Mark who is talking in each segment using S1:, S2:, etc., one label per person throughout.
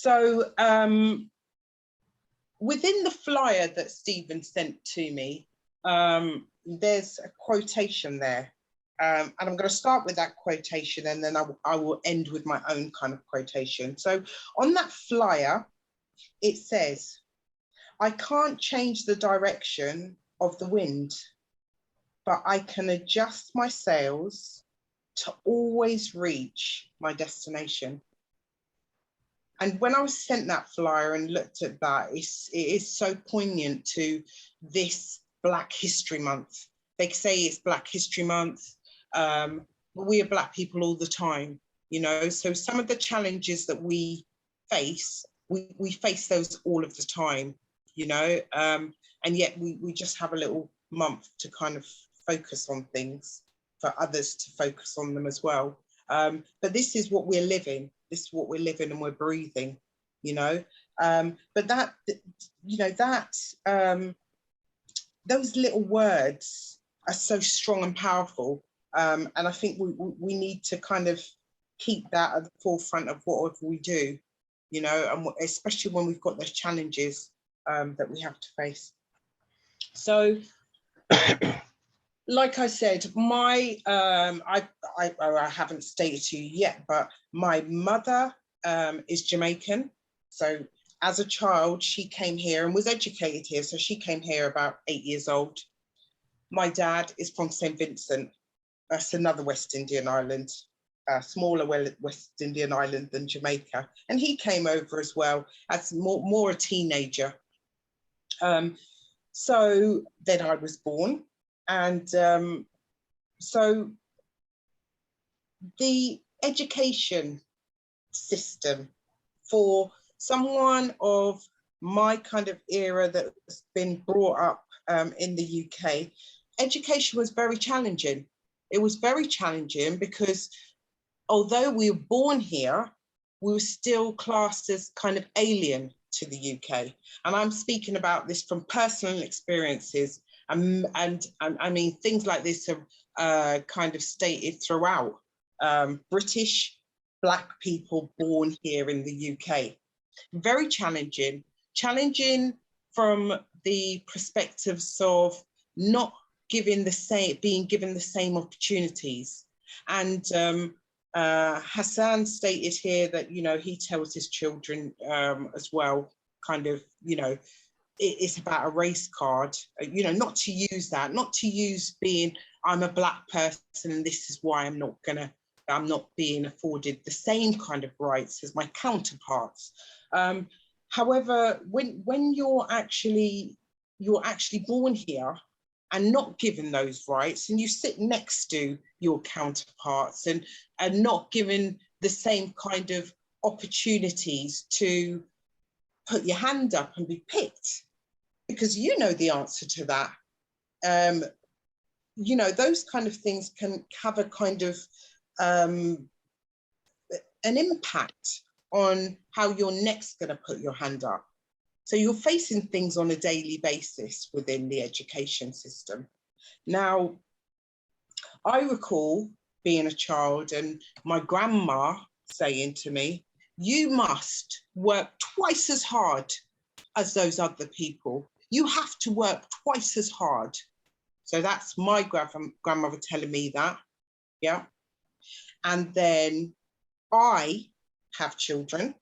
S1: So within the flyer that Stephen sent to me, there's a quotation there. And I'm going to start with that quotation, and then I will end with my own kind of quotation. So on that flyer, it says, "I can't change the direction of the wind, but I can adjust my sails to always reach my destination." And when I was sent that flyer and looked at that, it is so poignant to this Black History Month. They say it's Black History Month, but we are Black people all the time, you know? So some of the challenges that we face, we face those all of the time, you know? And yet we just have a little month to kind of focus on things for others to focus on them as well. But this is what we're living. This is what we're living and we're breathing, you know. But that, you know, that those little words are so strong and powerful. And I think we need to kind of keep that at the forefront of whatever we do, you know, and especially when we've got those challenges that we have to face. So, like I said, my I haven't stated to you yet, but my mother is Jamaican. So as a child, she came here and was educated here. So she came here about 8 years old. My dad is from St. Vincent. That's another West Indian island, a smaller West Indian island than Jamaica. And he came over as well as more a teenager. So then I was born. And so the education system for someone of my kind of era that's been brought up in the UK, education was very challenging. It was very challenging because although we were born here, we were still classed as kind of alien to the UK. And I'm speaking about this from personal experiences. And I mean, things like this are kind of stated throughout. British Black people born here in the UK. Very challenging from the perspectives of not being given the same opportunities. And Hassan stated here that, you know, he tells his children as well, kind of, you know, it's about a race card, you know, not to use being, I'm a Black person and this is why I'm not being afforded the same kind of rights as my counterparts. However, when you're actually born here and not given those rights, and you sit next to your counterparts and not given the same kind of opportunities to put your hand up and be picked, because you know the answer to that. You know, those kind of things can have a kind of an impact on how you're next going to put your hand up. So you're facing things on a daily basis within the education system. Now, I recall being a child and my grandma saying to me, "You must work twice as hard as those other people. You have to work twice as hard." So that's my grandmother telling me that, yeah. And then I have children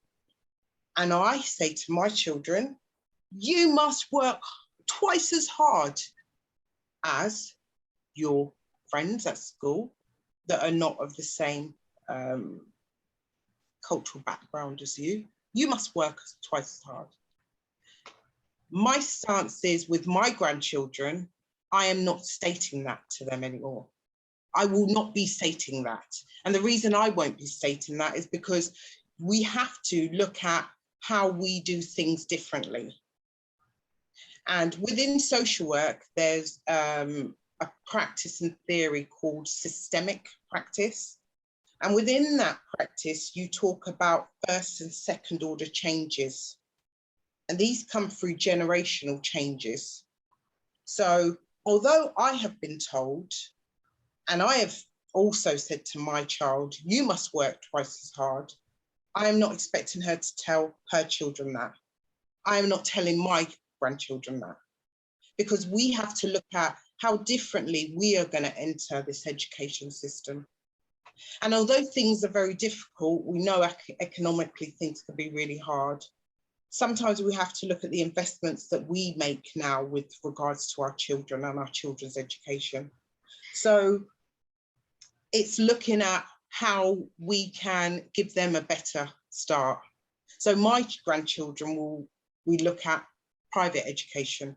S1: and I say to my children, "You must work twice as hard as your friends at school that are not of the same cultural background as you. You must work twice as hard." My stance is with my grandchildren, I am not stating that to them anymore. I will not be stating that. And the reason I won't be stating that is because we have to look at how we do things differently. And within social work, there's a practice and theory called systemic practice. And within that practice, you talk about first and second order changes. And these come through generational changes. So although I have been told, and I have also said to my child, "You must work twice as hard," I am not expecting her to tell her children that. I am not telling my grandchildren that, because we have to look at how differently we are going to enter this education system. And although things are very difficult, we know economically things can be really hard. Sometimes we have to look at the investments that we make now with regards to our children and our children's education. So it's looking at how we can give them a better start. So my grandchildren we look at private education,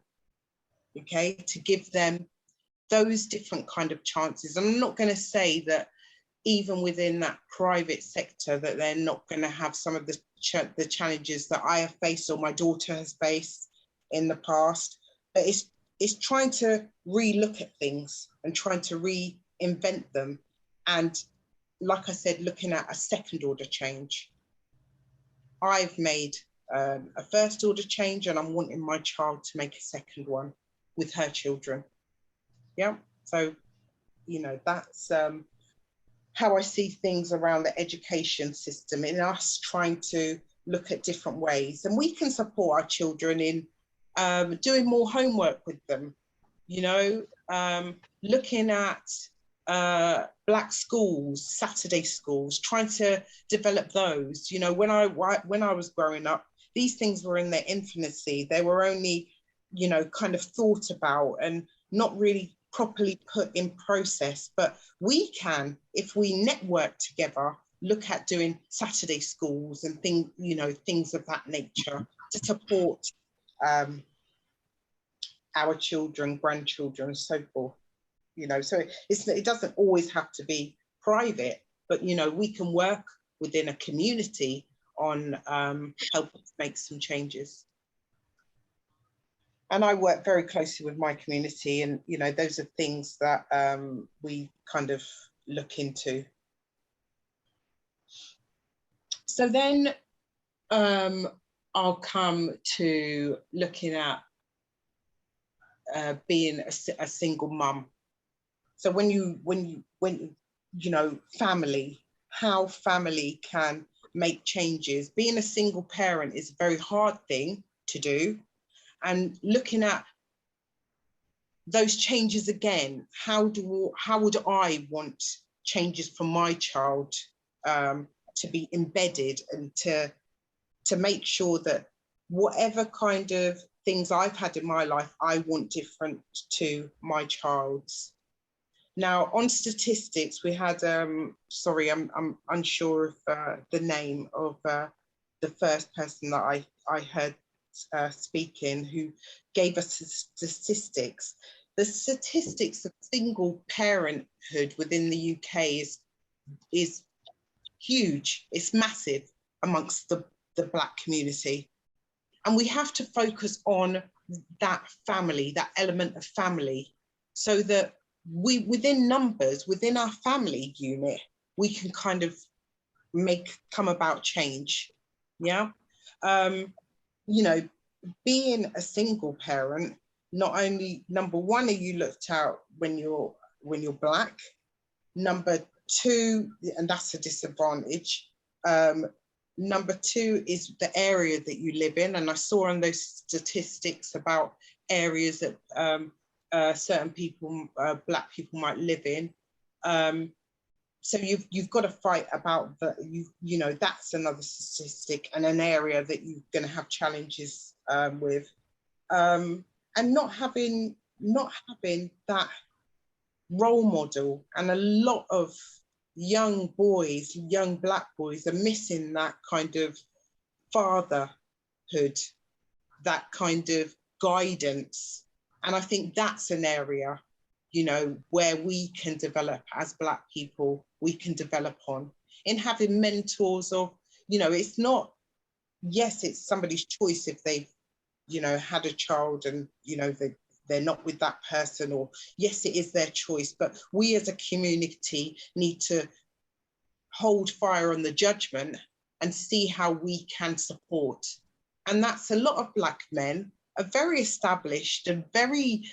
S1: okay, to give them those different kind of chances. I'm not going to say that even within that private sector that they're not going to have some of the challenges that I have faced or my daughter has faced in the past, but it's trying to re-look at things and trying to reinvent them. And like I said, looking at a second order change. I've made a first order change, and I'm wanting my child to make a second one with her children. Yeah, so, you know, that's how I see things around the education system, in us trying to look at different ways. And we can support our children in doing more homework with them, you know, looking at Black schools, Saturday schools, trying to develop those. You know, when I was growing up, these things were in their infancy. They were only, you know, kind of thought about and not really properly put in process. But we can, if we network together, look at doing Saturday schools and things, you know, things of that nature to support our children, grandchildren, and so forth. You know, so it doesn't always have to be private, but, you know, we can work within a community on helping to make some changes. And I work very closely with my community, and, you know, those are things that we kind of look into. So then I'll come to looking at being a single mum. So when you know, family, how family can make changes. Being a single parent is a very hard thing to do. And looking at those changes again, how would I want changes for my child to be embedded, and to make sure that whatever kind of things I've had in my life, I want different to my child's. Now, on statistics, we had, sorry, I'm unsure of the name of the first person that I heard speaking, who gave us statistics. The statistics of single parenthood within the UK is huge. It's massive amongst the Black community. And we have to focus on that family, that element of family, so that we, within numbers, within our family unit, we can kind of come about change. Yeah. You know, being a single parent, not only, number one, are you looked out when you're Black? Number two, and that's a disadvantage. Number two is the area that you live in. And I saw on those statistics about areas that certain people, Black people, might live in. So you've got to fight about you know, that's another statistic and an area that you're going to have challenges with, and not having that role model. And a lot of young boys, young Black boys, are missing that kind of fatherhood, that kind of guidance. And I think that's an area, you know, where we can develop as Black people, we can develop on, in having mentors of, you know, it's not, yes, it's somebody's choice if they've, you know, had a child and, you know, they're not with that person, or yes, it is their choice, but we as a community need to hold fire on the judgment and see how we can support. And that's a lot of Black men are very established and very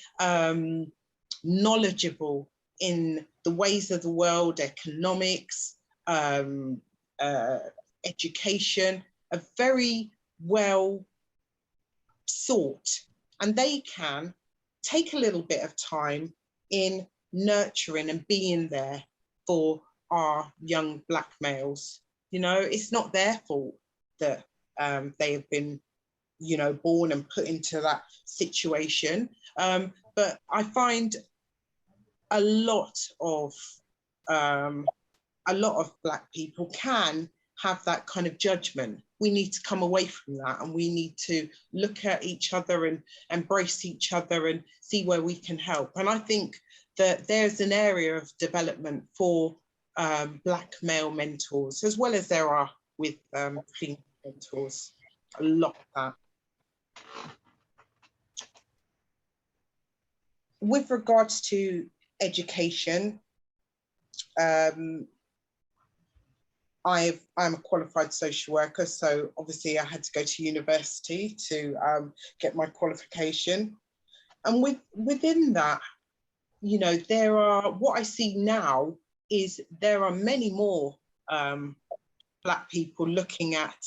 S1: knowledgeable in the ways of the world, economics, education are very well sought, and they can take a little bit of time in nurturing and being there for our young Black males. You know, it's not their fault that they have been, you know, born and put into that situation. But I find a lot of Black people can have that kind of judgment. We need to come away from that, and we need to look at each other and embrace each other and see where we can help. And I think that there's an area of development for Black male mentors, as well as there are with female mentors. A lot of that. With regards to education, I'm a qualified social worker, so obviously I had to go to university to get my qualification. And within that, you know, there are, what I see now is there are many more Black people looking at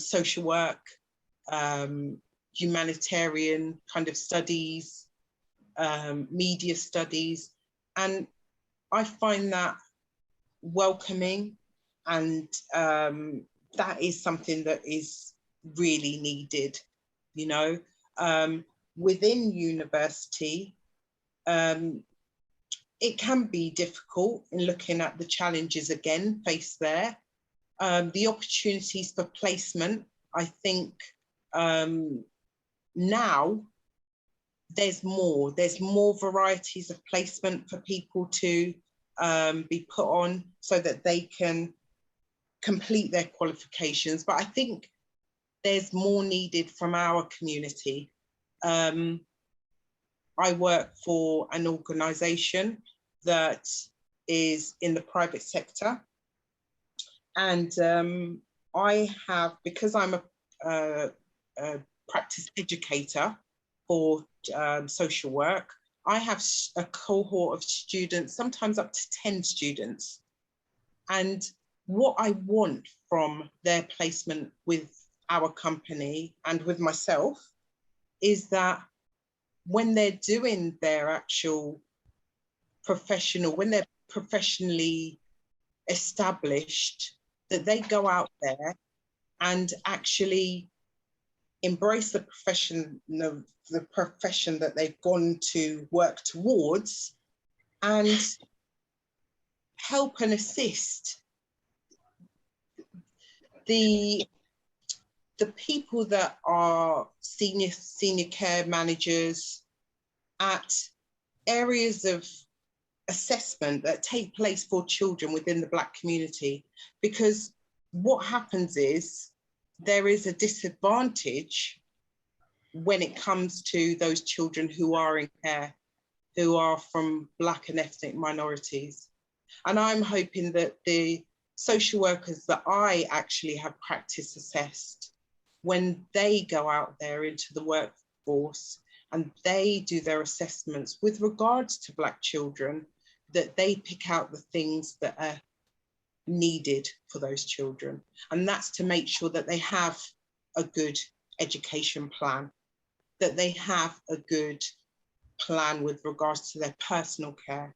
S1: social work, humanitarian kind of studies, media studies, and I find that welcoming, and that is something that is really needed, you know. Within university, it can be difficult in looking at the challenges again faced there. The opportunities for placement, I think now there's more varieties of placement for people to be put on so that they can complete their qualifications. But I think there's more needed from our community. I work for an organisation that is in the private sector, and I have, because I'm a practice educator for social work, I have a cohort of students, sometimes up to 10 students. And what I want from their placement with our company and with myself is that when they're doing their actual professional, when they're professionally established, that they go out there and actually embrace the profession that they've gone to work towards, and help and assist the people that are senior care managers at areas of assessment that take place for children within the Black community. Because what happens is there is a disadvantage when it comes to those children who are in care, who are from Black and ethnic minorities. And I'm hoping that the social workers that I actually have practice assessed, when they go out there into the workforce and they do their assessments with regards to Black children, that they pick out the things that are needed for those children. And that's to make sure that they have a good education plan, that they have a good plan with regards to their personal care.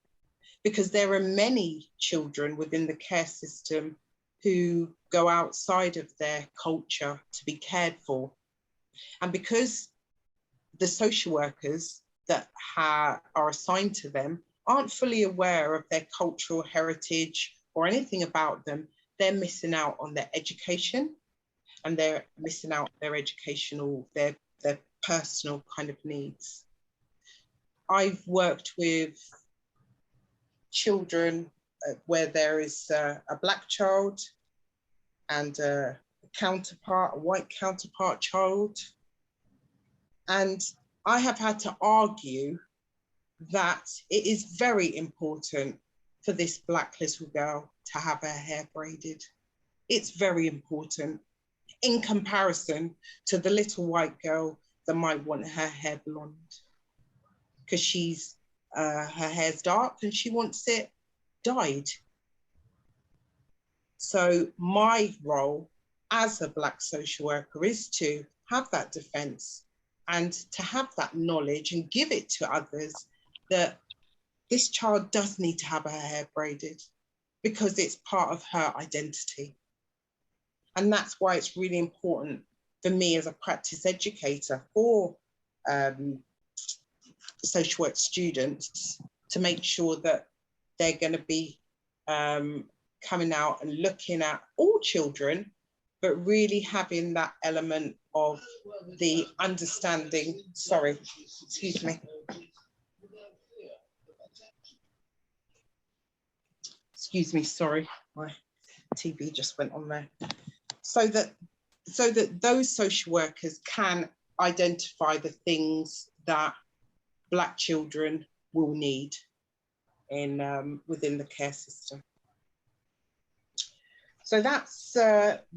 S1: Because there are many children within the care system who go outside of their culture to be cared for. And because the social workers that are assigned to them aren't fully aware of their cultural heritage or anything about them, they're missing out on their education, and they're missing out their educational, their personal kind of needs. I've worked with children where there is a Black child and a counterpart, a white counterpart child. And I have had to argue that it is very important for this Black little girl to have her hair braided. It's very important in comparison to the little white girl that might want her hair blonde, because she's her hair's dark and she wants it dyed. So my role as a Black social worker is to have that defense and to have that knowledge and give it to others that this child does need to have her hair braided because it's part of her identity. And that's why it's really important for me as a practice educator for social work students to make sure that they're going to be coming out and looking at all children, but really having that element of the understanding. Sorry, excuse me. Excuse me, sorry, my TV just went on there. So that those social workers can identify the things that Black children will need in within the care system. So that's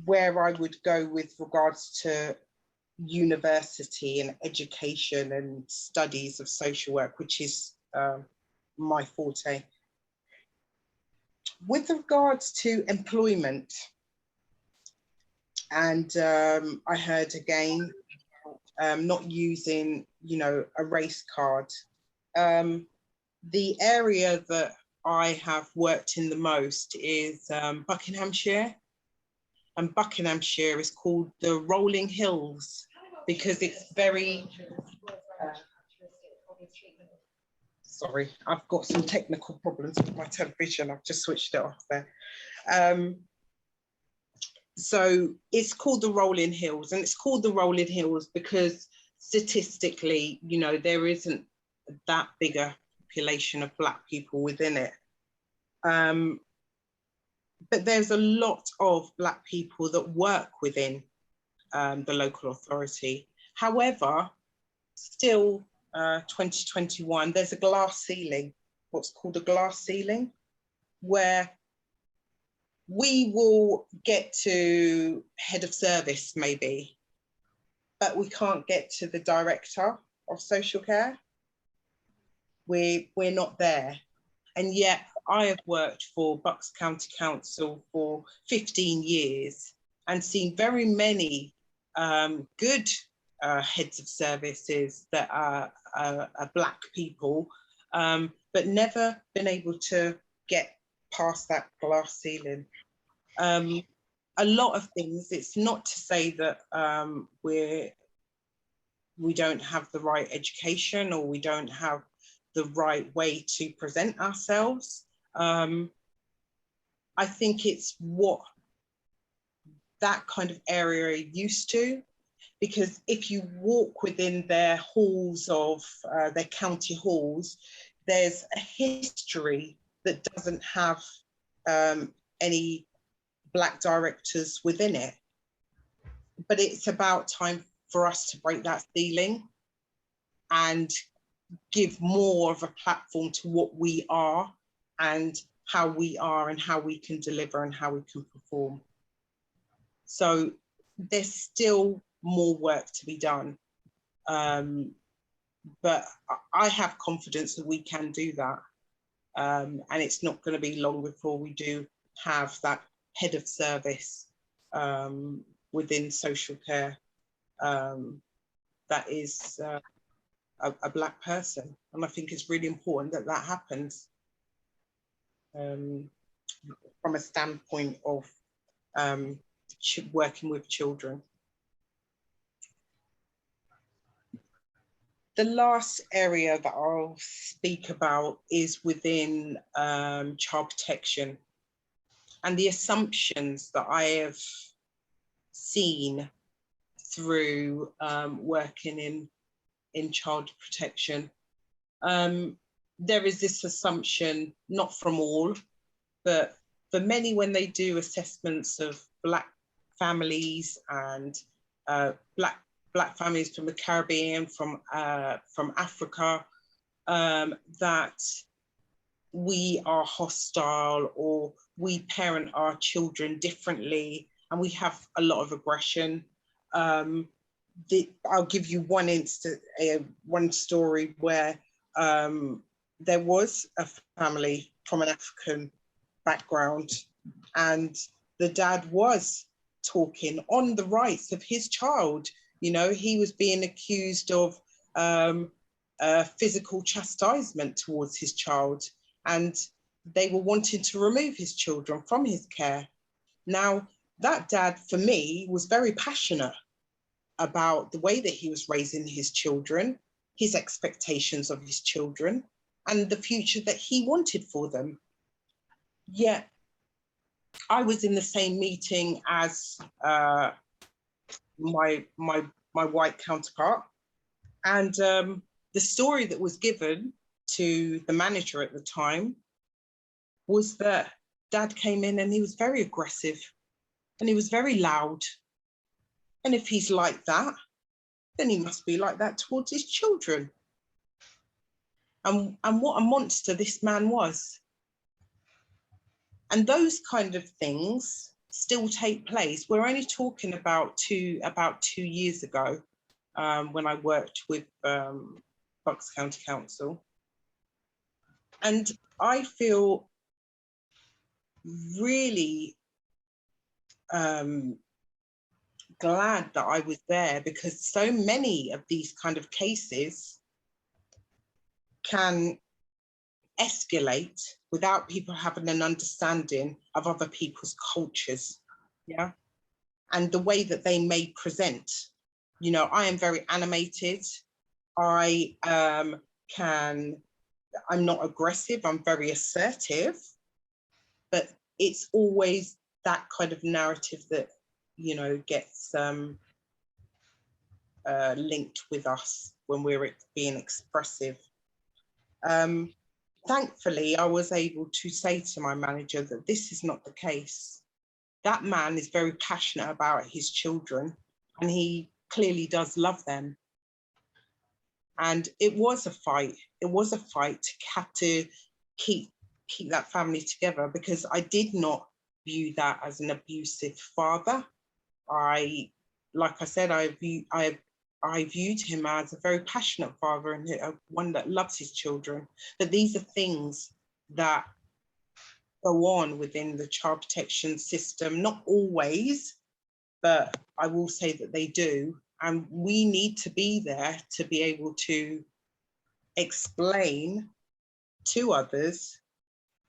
S1: where I would go with regards to university and education and studies of social work, which is my forte. With regards to employment, and I heard again, not using, you know, a race card. The area that I have worked in the most is Buckinghamshire. And Buckinghamshire is called the Rolling Hills because it's very, sorry, I've got some technical problems with my television. I've just switched it off there. So it's called the Rolling Hills, and it's called the Rolling Hills because statistically, you know, there isn't that big a population of Black people within it. But there's a lot of Black people that work within the local authority. However, still 2021, there's a glass ceiling, what's called a glass ceiling, where we will get to head of service maybe, but we can't get to the director of social care. We're not there. And yet I have worked for Bucks County Council for 15 years and seen very many good heads of services that are Black people, but never been able to get past that glass ceiling. A lot of things, it's not to say that we don't have the right education or we don't have the right way to present ourselves. I think it's what that kind of area used to, because if you walk within their halls of their county halls, there's a history that doesn't have any Black directors within it. But it's about time for us to break that ceiling and give more of a platform to what we are and how we are and how we can deliver and how we can perform. So there's still more work to be done. But I have confidence that we can do that. And it's not going to be long before we do have that head of service within social care that is a Black person. And I think it's really important that that happens from a standpoint of working with children. The last area that I'll speak about is within child protection and the assumptions that I have seen through working in child protection. There is this assumption, not from all, but for many, when they do assessments of Black families and Black families from the Caribbean, from Africa, that we are hostile or we parent our children differently and we have a lot of aggression. I'll give you one story where there was a family from an African background and the dad was talking on the rights of his child. You know, he was being accused of physical chastisement towards his child, and they were wanting to remove his children from his care. Now, that dad, for me, was very passionate about the way that he was raising his children, his expectations of his children, and the future that he wanted for them. Yet, I was in the same meeting as my white counterpart, and the story that was given to the manager at the time was that dad came in and he was very aggressive and he was very loud. And if he's like that, then he must be like that towards his children. And what a monster this man was. And those kind of things still take place. We're only talking about two years ago, when I worked with Bucks County Council. And I feel really glad that I was there, because so many of these kind of cases can escalate without people having an understanding of other people's cultures, yeah, and the way that they may present. You know, I am very animated. I'm not aggressive, I'm very assertive, but it's always that kind of narrative that, you know, gets linked with us when we're being expressive. Thankfully, I was able to say to my manager that this is not the case. That man is very passionate about his children, and he clearly does love them. And it was a fight. It was a fight to have to keep that family together, because I did not view that as an abusive father. Like I said, I viewed him as a very passionate father and one that loves his children. But these are things that go on within the child protection system, not always, but I will say that they do. And we need to be there to be able to explain to others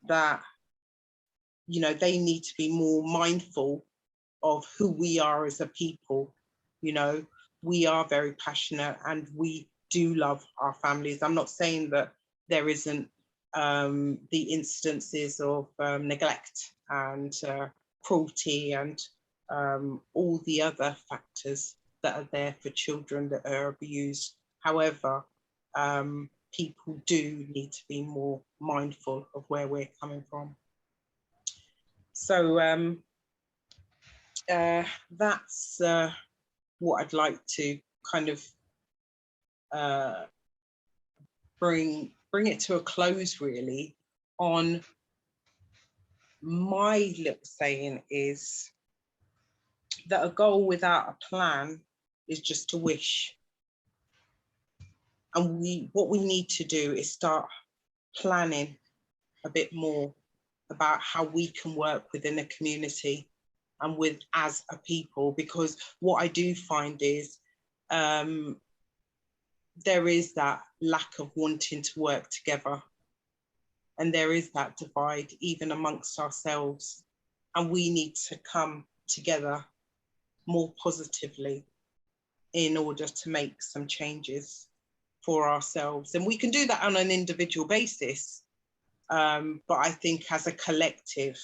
S1: that, you know, they need to be more mindful of who we are as a people. You know, we are very passionate and we do love our families. I'm not saying that there isn't the instances of neglect and cruelty and all the other factors that are there for children that are abused. However, people do need to be more mindful of where we're coming from. So that's what I'd like to kind of bring it to a close, really. On my little saying is that a goal without a plan is just a wish. And what we need to do is start planning a bit more about how we can work within a community and as a people, because what I do find is there is that lack of wanting to work together, and there is that divide even amongst ourselves, and we need to come together more positively in order to make some changes for ourselves. And we can do that on an individual basis, but I think as a collective,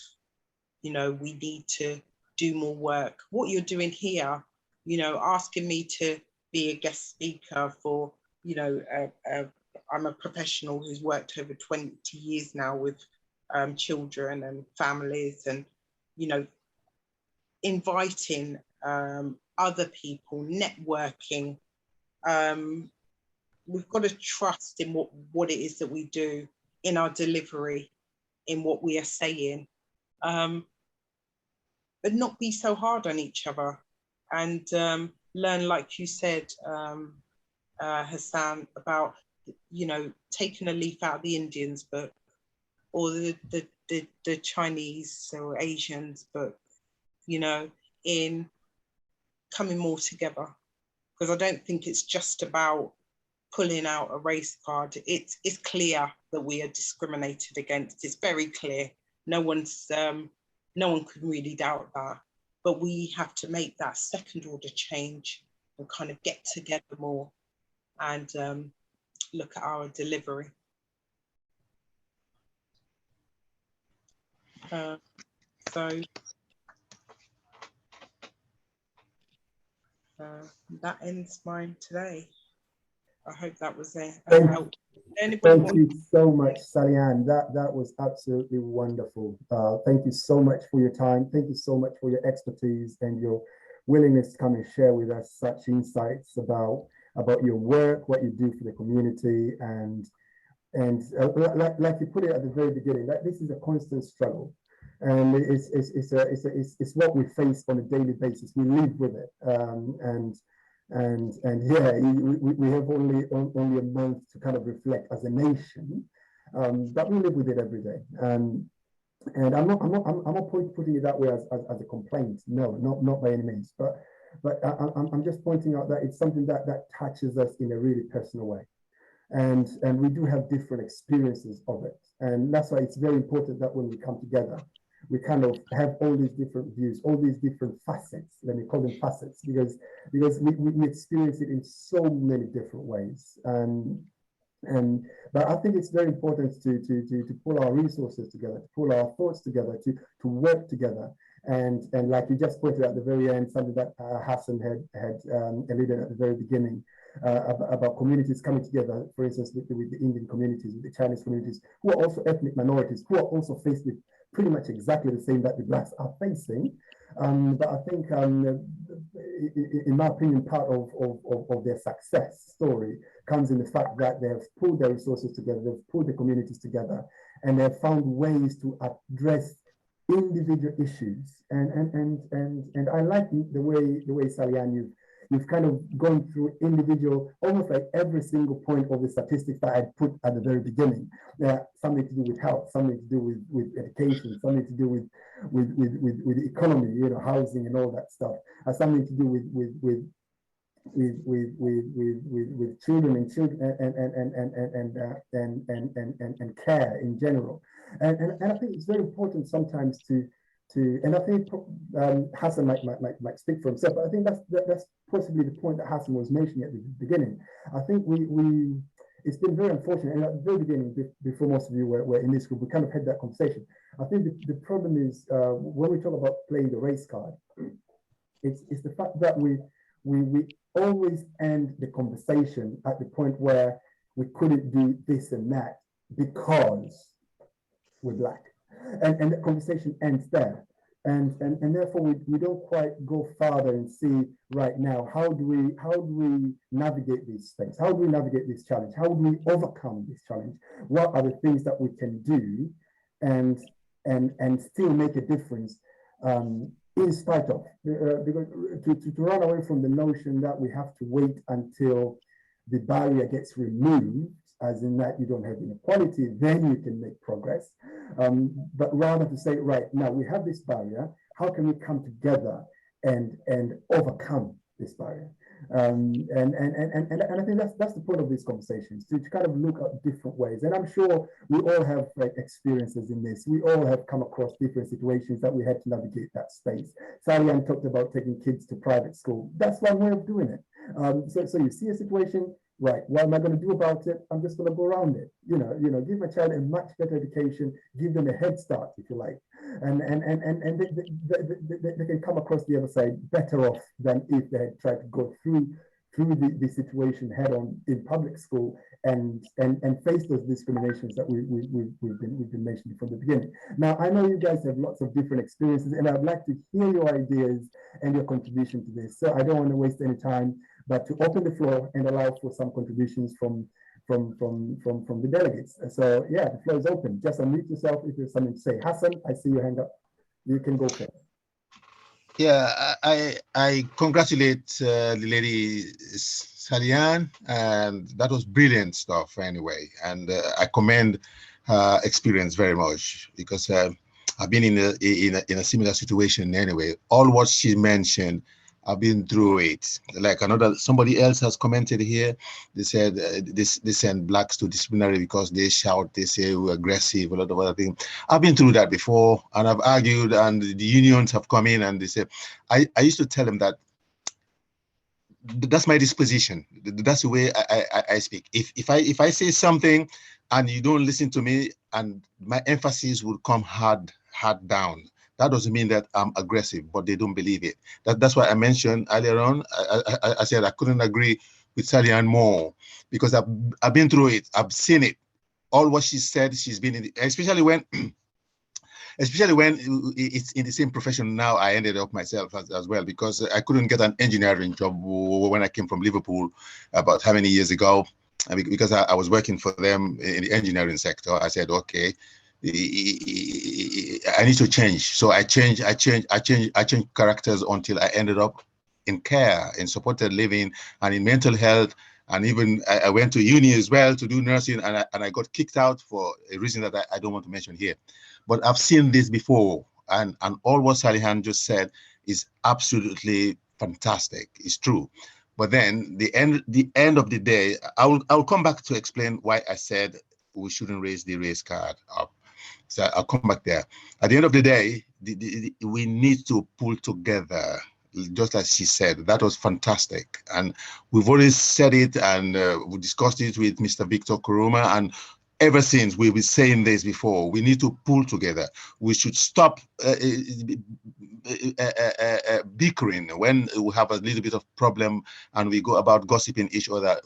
S1: you know, we need to do more work. What you're doing here, you know, asking me to be a guest speaker for, you know, I'm a professional who's worked over 20 years now with children and families, and, you know, inviting other people, networking. We've got to trust in what it is that we do, in our delivery, in what we are saying. But not be so hard on each other, and learn, like you said, Hassan, about, you know, taking a leaf out of the Indians book or the Chinese or Asians book, you know, in coming more together. Because I don't think it's just about pulling out a race card. It's clear that we are discriminated against. It's very clear. No one can really doubt that. But we have to make that second order change and kind of get together more and look at our delivery. That ends mine today. I hope that was helpful.
S2: Thank you so much, Sally-Ann. That was absolutely wonderful. Thank you so much for your time. Thank you so much for your expertise and your willingness to come and share with us such insights about your work, what you do for the community, and like you put it at the very beginning, that this is a constant struggle, and it's what we face on a daily basis. We live with it, and yeah, we have only a month to kind of reflect as a nation, but we live with it every day. And I'm not putting it that way as a complaint. No, not by any means. But I'm just pointing out that it's something that touches us in a really personal way, and we do have different experiences of it, and that's why it's very important that when we come together, we kind of have all these different views, all these different facets. Let me call them facets, because we experience it in so many different ways. But I think it's very important to pull our resources together, to pull our thoughts together, to work together. And like you just pointed out at the very end, something that Hassan had alluded at the very beginning, about communities coming together, for instance, with the Indian communities, with the Chinese communities, who are also ethnic minorities, who are also faced with pretty much exactly the same that the Blacks are facing. But I think, in my opinion, part of their success story comes in the fact that they have pulled their resources together, they've pulled the communities together, and they've found ways to address individual issues. And I like the way Sally-Ann, you've kind of gone through individual, almost like every single point of the statistics that I put at the very beginning. Something to do with health, something to do with education, something to do with the economy, you know, housing and all that stuff, something to do with children and care in general. And I think it's very important sometimes to and I think Hassan might speak for himself, but I think that's possibly the point that Hassan was mentioning at the beginning. I think it's been very unfortunate, and at the very beginning, before most of you were in this group, we kind of had that conversation. I think the problem is, when we talk about playing the race card, it's the fact that we always end the conversation at the point where we couldn't do this and that because we're Black. And the conversation ends there. And therefore we don't quite go farther and see right now, how do we navigate these things? How do we navigate this challenge? How do we overcome this challenge? What are the things that we can do and still make a difference, in spite of, because to run away from the notion that we have to wait until the barrier gets removed, as in that you don't have inequality, then you can make progress. But rather to say, right, now we have this barrier, how can we come together and overcome this barrier? And I think that's the point of these conversations, to kind of look at different ways. And I'm sure we all have experiences in this. We all have come across different situations that we had to navigate that space. Sally-Ann talked about taking kids to private school. That's one way of doing it. So you see a situation, right, what am I going to do about it? I'm just going to go around it. You know, give my child a much better education, give them a head start, if you like, and they can come across the other side better off than if they had tried to go through the situation head on in public school and face those discriminations that we've been mentioning from the beginning. Now, I know you guys have lots of different experiences, and I'd like to hear your ideas and your contribution to this. So I don't want to waste any time, but to open the floor and allow for some contributions from the delegates. So yeah, the floor is open. Just unmute yourself if there's something to say. Hassan, I see your hand up. You can go first.
S3: Yeah, I congratulate the lady Sally-Ann, and that was brilliant stuff anyway. And I commend her experience very much, because I've been in a similar situation anyway. All what she mentioned, I've been through it. Like somebody else has commented here. They said they send blacks to disciplinary because they shout, they say we're aggressive, a lot of other things. I've been through that before, and I've argued, and the unions have come in and they say, I used to tell them that that's my disposition. That's the way I speak. If I say something and you don't listen to me, and my emphasis will come hard down. That doesn't mean that I'm aggressive, but they don't believe it. That's why I mentioned earlier on. I said I couldn't agree with Sally Ann more, because I've been through it. I've seen it. All what she said, she's been in it, especially when it's in the same profession now. I ended up myself as well, because I couldn't get an engineering job when I came from Liverpool about how many years ago, because I was working for them in the engineering sector. I said, okay, I need to change. So I changed characters until I ended up in care, in supported living, and in mental health. And even I went to uni as well to do nursing, and I got kicked out for a reason that I don't want to mention here. But I've seen this before, and all what Salihan just said is absolutely fantastic. It's true. But then the end of the day, I'll come back to explain why I said we shouldn't raise the race card up. So I'll come back there. At the end of the day, we need to pull together, just as she said. That was fantastic. And we've already said it, and we discussed it with Mr. Victor Kuruma, and ever since we've been saying this before, we need to pull together. We should stop bickering when we have a little bit of problem and we go about gossiping each other.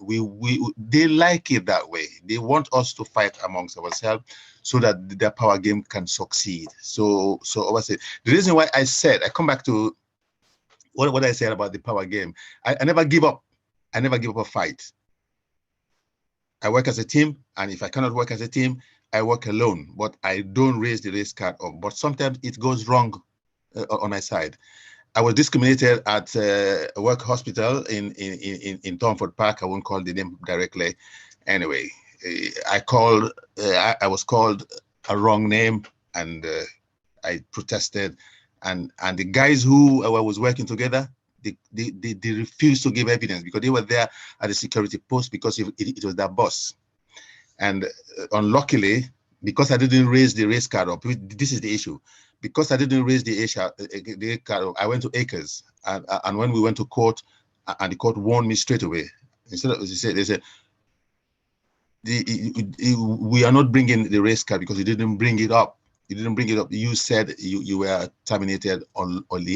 S3: They like it that way. They want us to fight amongst ourselves so that their power game can succeed. So obviously, the reason why I come back to what I said about the power game. I never give up. I never give up a fight. I work as a team, and if I cannot work as a team, I work alone. But I don't raise the race card up. But sometimes it goes wrong on my side. I was discriminated at a work hospital in Thornford Park. I won't call the name directly. Anyway, I was called a wrong name, and I protested. And the guys who I was working together, they refused to give evidence, because they were there at the security post because it was their boss. And unluckily, because I didn't raise the race card up, this is the issue. Because I didn't raise the card up, I went to Acres, and when we went to court, and the court warned me straight away. Instead of, they said, we are not bringing the race card because you didn't bring it up. You didn't bring it up. You said you were terminated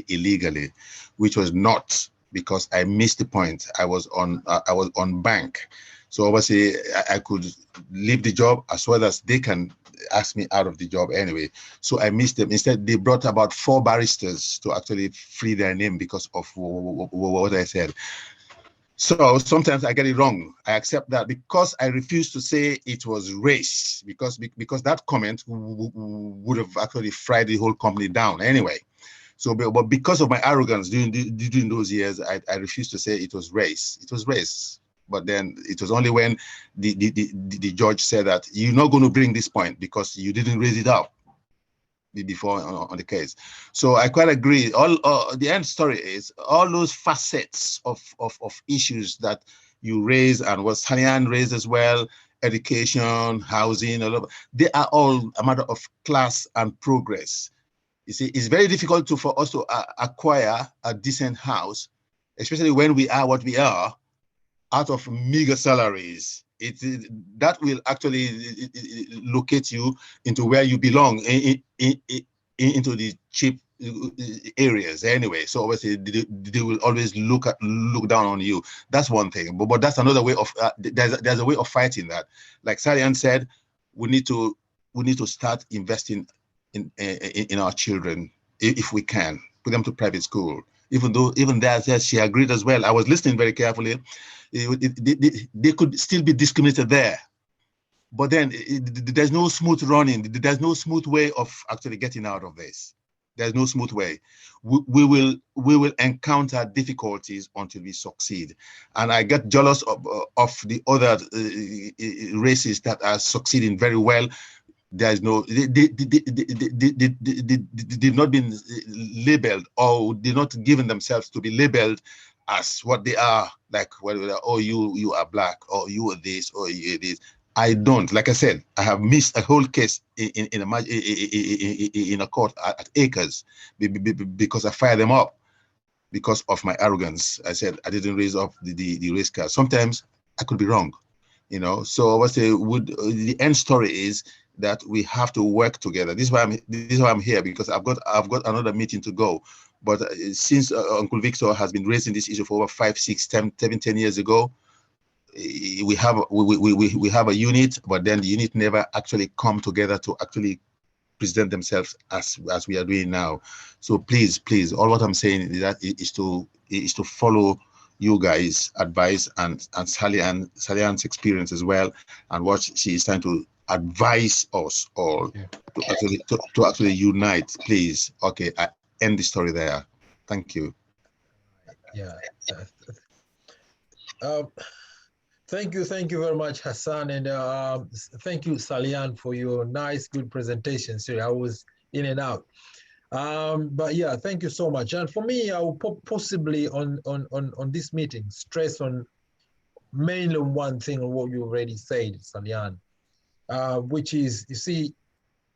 S3: illegally, which was not, because I missed the point. I was on bank, so obviously I could leave the job as well as they can ask me out of the job anyway. So I missed them. Instead, they brought about 4 barristers to actually free their name because of what I said. So sometimes I get it wrong. I accept that, because I refuse to say it was race, because that comment would have actually fried the whole company down anyway. So, but because of my arrogance during those years, I refused to say it was race. It was race. But then it was only when the judge said that you're not going to bring this point because you didn't raise it up before on the case. So I quite agree. The end story is all those facets of issues that you raise, and what Sanian raised as well, education, housing, they are all a matter of class and progress. You see, it's very difficult for us to acquire a decent house, especially when we are what we are, out of meager salaries. That will actually locate you into where you belong, into the cheap areas anyway. So obviously they will always look down on you. That's one thing. But that's another way of there's a way of fighting that. Like Salian said, we need to start investing in our children if we can, put them to private school. Even there she agreed as well. I was listening very carefully. They could still be discriminated there, but then there's no smooth running. There's no smooth way of actually getting out of this. There's no smooth way. We will encounter difficulties until we succeed. And I get jealous of the other races that are succeeding very well. There is no, they did not been labeled or did not given themselves to be labeled as what they are, like, well, oh, you are black, or you are this, or you are this. I don't. Like I said, I have missed a whole case in a court at Acres because I fired them up because of my arrogance. I said I didn't raise up the race card. Sometimes I could be wrong, you know. So I would say, the end story is that we have to work together. This is why I'm here, because I've got another meeting to go. But since Uncle Victor has been raising this issue for over 5, 6, 10 years ago, we have a unit, but then the unit never actually come together to actually present themselves as we are doing now. So please, all what I'm saying is that is to follow you guys' advice and Sally-Ann's experience as well, and what she is trying to advise us all to actually unite. Please, okay, I end the story there. Thank you.
S4: Yeah. Thank you very much, Hassan, and thank you, Sally-Ann, for your nice, good presentation. Sorry, I was in and out. But yeah, thank you so much. And for me, I will possibly on this meeting stress on mainly one thing on what you already said, Sally-Ann, which is, you see,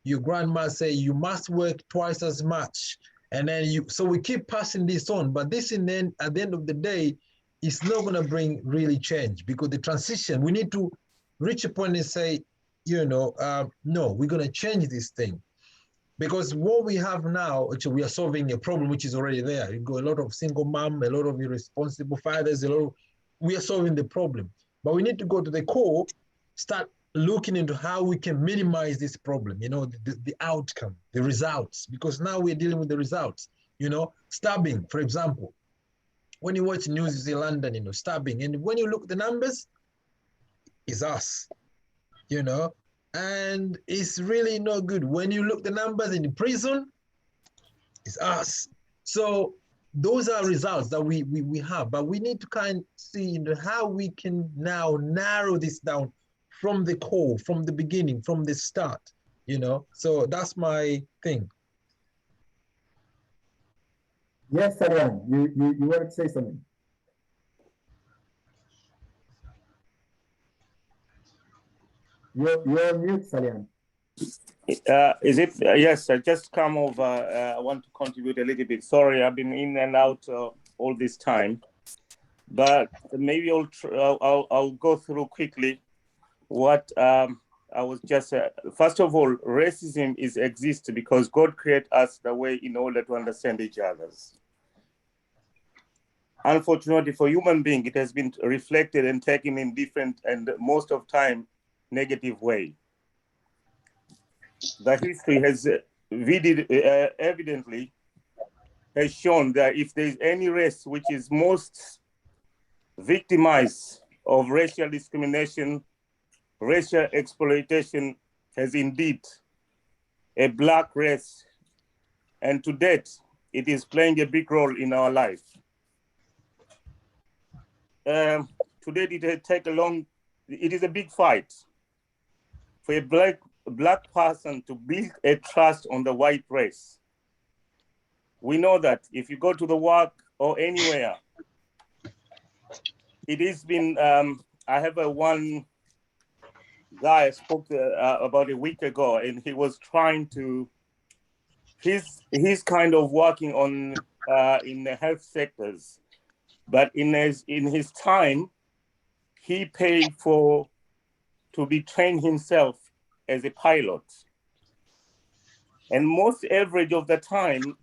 S4: your grandma say you must work twice as much, and then so we keep passing this on, but this in then at the end of the day, it's not going to bring really change, because the transition, we need to reach a point and say, you know, no, we're going to change this thing. Because what we have now, actually, we are solving a problem which is already there. You got a lot of single mom, a lot of irresponsible fathers, we are solving the problem. But we need to go to the core, start looking into how we can minimize this problem, you know, the outcome, the results, because now we're dealing with the results, you know, stabbing, for example. When you watch news, you see London, you know, stabbing. And when you look at the numbers, it's us, you know, and it's really not good. When you look at the numbers in the prison, it's us. So those are results that we have, but we need to kind of see, you know, how we can now narrow this down from the core, from the beginning, from the start, you know. So that's my thing.
S2: Yes, Sally-Ann, you wanted to say something. You're on mute, Sally-Ann.
S5: Is it? Yes, I just come over. I want to contribute a little bit. Sorry, I've been in and out all this time, but maybe I'll go through quickly what I was just. First of all, racism exists because God created us the way in order to understand each other's. Unfortunately, for human being, it has been reflected and taken in different and most of time negative way. The history has evidently has shown that if there is any race which is most victimized of racial discrimination, racial exploitation, has indeed a Black race, and to date, it is playing a big role in our life. Today, it is a big fight for a black person to build a trust on the white race. We know that if you go to the work or anywhere, it has been, I have one guy I spoke to, about a week ago, and he was trying to, he's kind of working on in the health sectors, but in his time, he paid to be trained himself as a pilot. And most average of the time,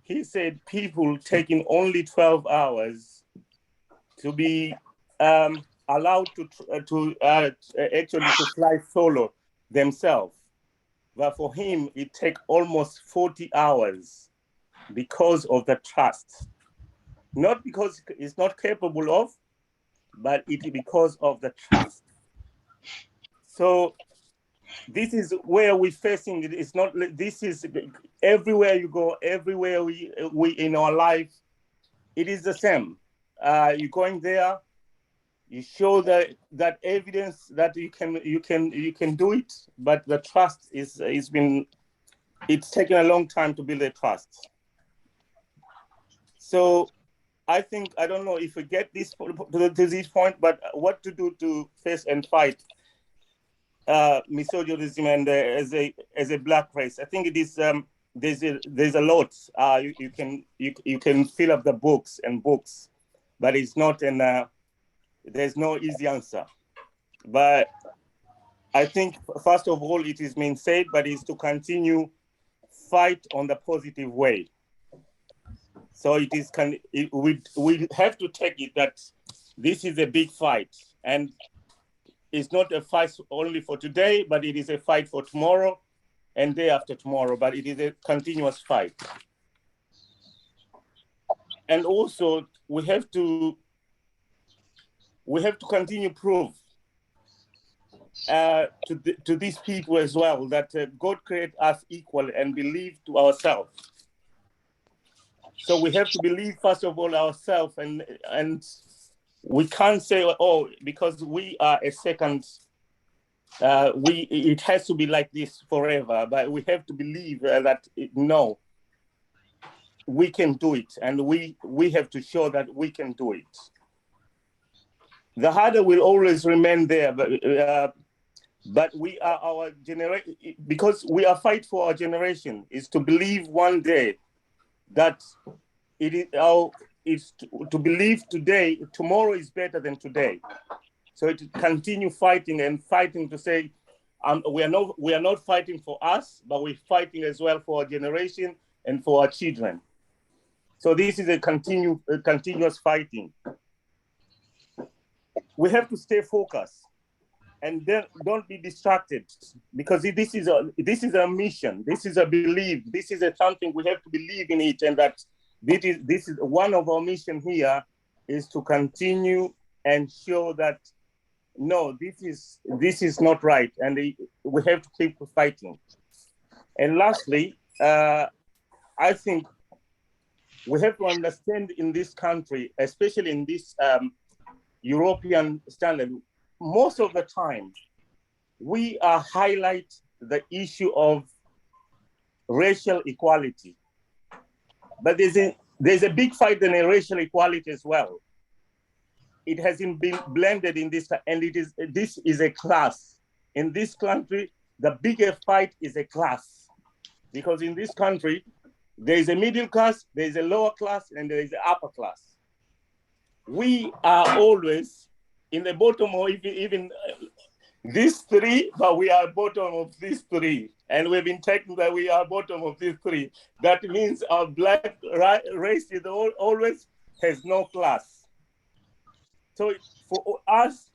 S5: he said people taking only 12 hours to be allowed to actually to fly solo themselves. But for him, it takes almost 40 hours because of the trust. Not because it's not capable of, but it because of the trust. So this is where we're facing it. It's not, this is everywhere you go, everywhere we in our life, it is the same. You're going there, You show that evidence that you can do it, but the trust it's taken a long time to build a trust. So I think, I don't know if we get this to this point, but what to do to face and fight misogynism and as a black race. I think it is there's a lot. You can fill up the books and books, but it's not there's no easy answer. But I think first of all it is being said, but it's to continue fight on the positive way. So it is we have to take it that this is a big fight, and it's not a fight only for today, but it is a fight for tomorrow and day after tomorrow, but it is a continuous fight. And also we have to continue prove to these people as well that God created us equal and believe to ourselves. So we have to believe first of all ourselves, and we can't say, oh, because we are a second, it has to be like this forever. But we have to believe that no, we can do it, and we have to show that we can do it. The harder will always remain there, but we are our generation, because we are fight for our generation, is to believe one day that it's to believe today, tomorrow is better than today. So to continue fighting and fighting to say, we are not fighting for us, but we're fighting as well for our generation and for our children. So this is a continuous fighting. We have to stay focused and then don't be distracted, because this is a mission, this is a belief, this is something we have to believe in it, and that this is one of our mission here, is to continue and show that no, this is not right, and we have to keep fighting. And lastly, I think we have to understand in this country, especially in this European standard, most of the time we highlight the issue of racial equality, but there's a big fight in racial equality as well. It hasn't been blended in this, and this is a class. In this country, the bigger fight is a class, because in this country there is a middle class, there is a lower class, and there is an upper class. We are always in the bottom of even these three, but we are bottom of these three. And we've been taken that we are bottom of these three. That means our black race is always has no class. So for us,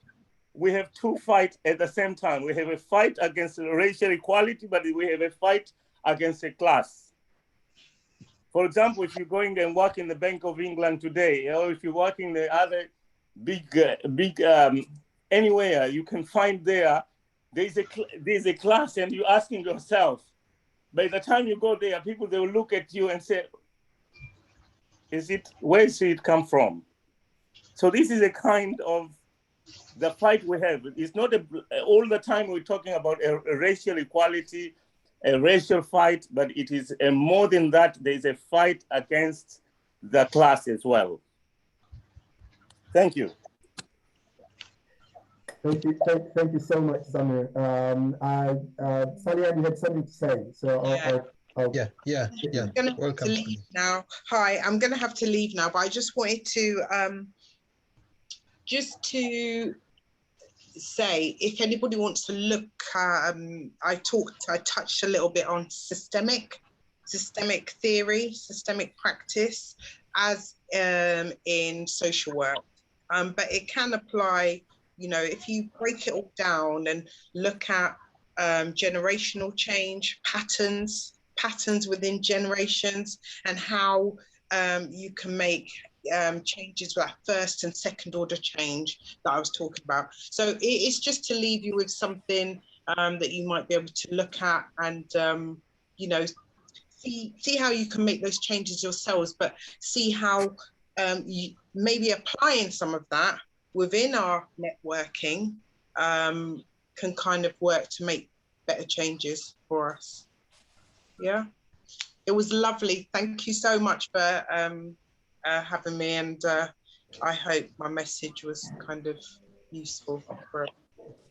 S5: we have two fights at the same time. We have a fight against racial equality, but we have a fight against a class. For example, if you're going and work in the Bank of England today, or if you're working the other big anywhere, you can find there's a class, and you're asking yourself, by the time you go there, people, they will look at you and say, where does it come from? So this is a kind of the fight we have. It's not all the time we're talking about a racial equality, a racial fight, but it is more than that. There's a fight against the class as well. Thank you.
S2: Thank you so much, Samir. Salian, you had something to say, so I'll
S4: yeah.
S1: I'm gonna have to leave now. Hi, I'm gonna have to leave now, but I just wanted to say, if anybody wants to look, I touched a little bit on systemic theory, systemic practice as in social work, but it can apply, if you break it all down and look at generational change, patterns within generations, and how you can make changes with that first and second order change that I was talking about. So it's just to leave you with something that you might be able to look at and see how you can make those changes yourselves, but see how you maybe applying some of that within our networking can kind of work to make better changes for us. Yeah, it was lovely. Thank you so much for having me, and I hope my message was kind of useful for.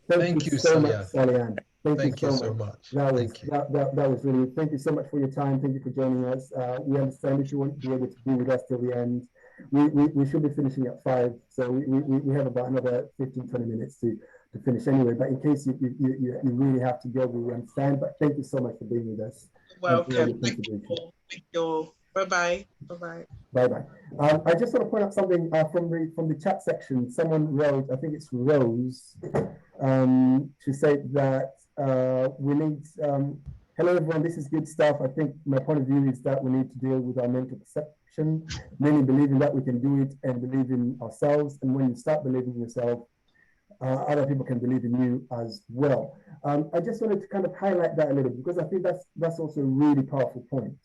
S2: Thank you so much, Sally-Ann.
S4: Thank you so much.
S2: That was really, thank you so much for your time. Thank you for joining us. We understand if you want to be able to be with us till the end. We should be finishing at 5, so we have about another 15-20 minutes to finish anyway. But in case you really have to go, we understand. But thank you so much for being with us.
S1: Welcome. Thank you. Bye-bye. Bye-bye.
S2: Bye-bye. I just want to point out something from the chat section. Someone wrote, I think it's Rose. She said that we need, hello everyone, this is good stuff. I think my point of view is that we need to deal with our mental perception, mainly believing that we can do it and believe in ourselves. And when you start believing in yourself, other people can believe in you as well. I just wanted to kind of highlight that a little bit because I think that's also a really powerful point.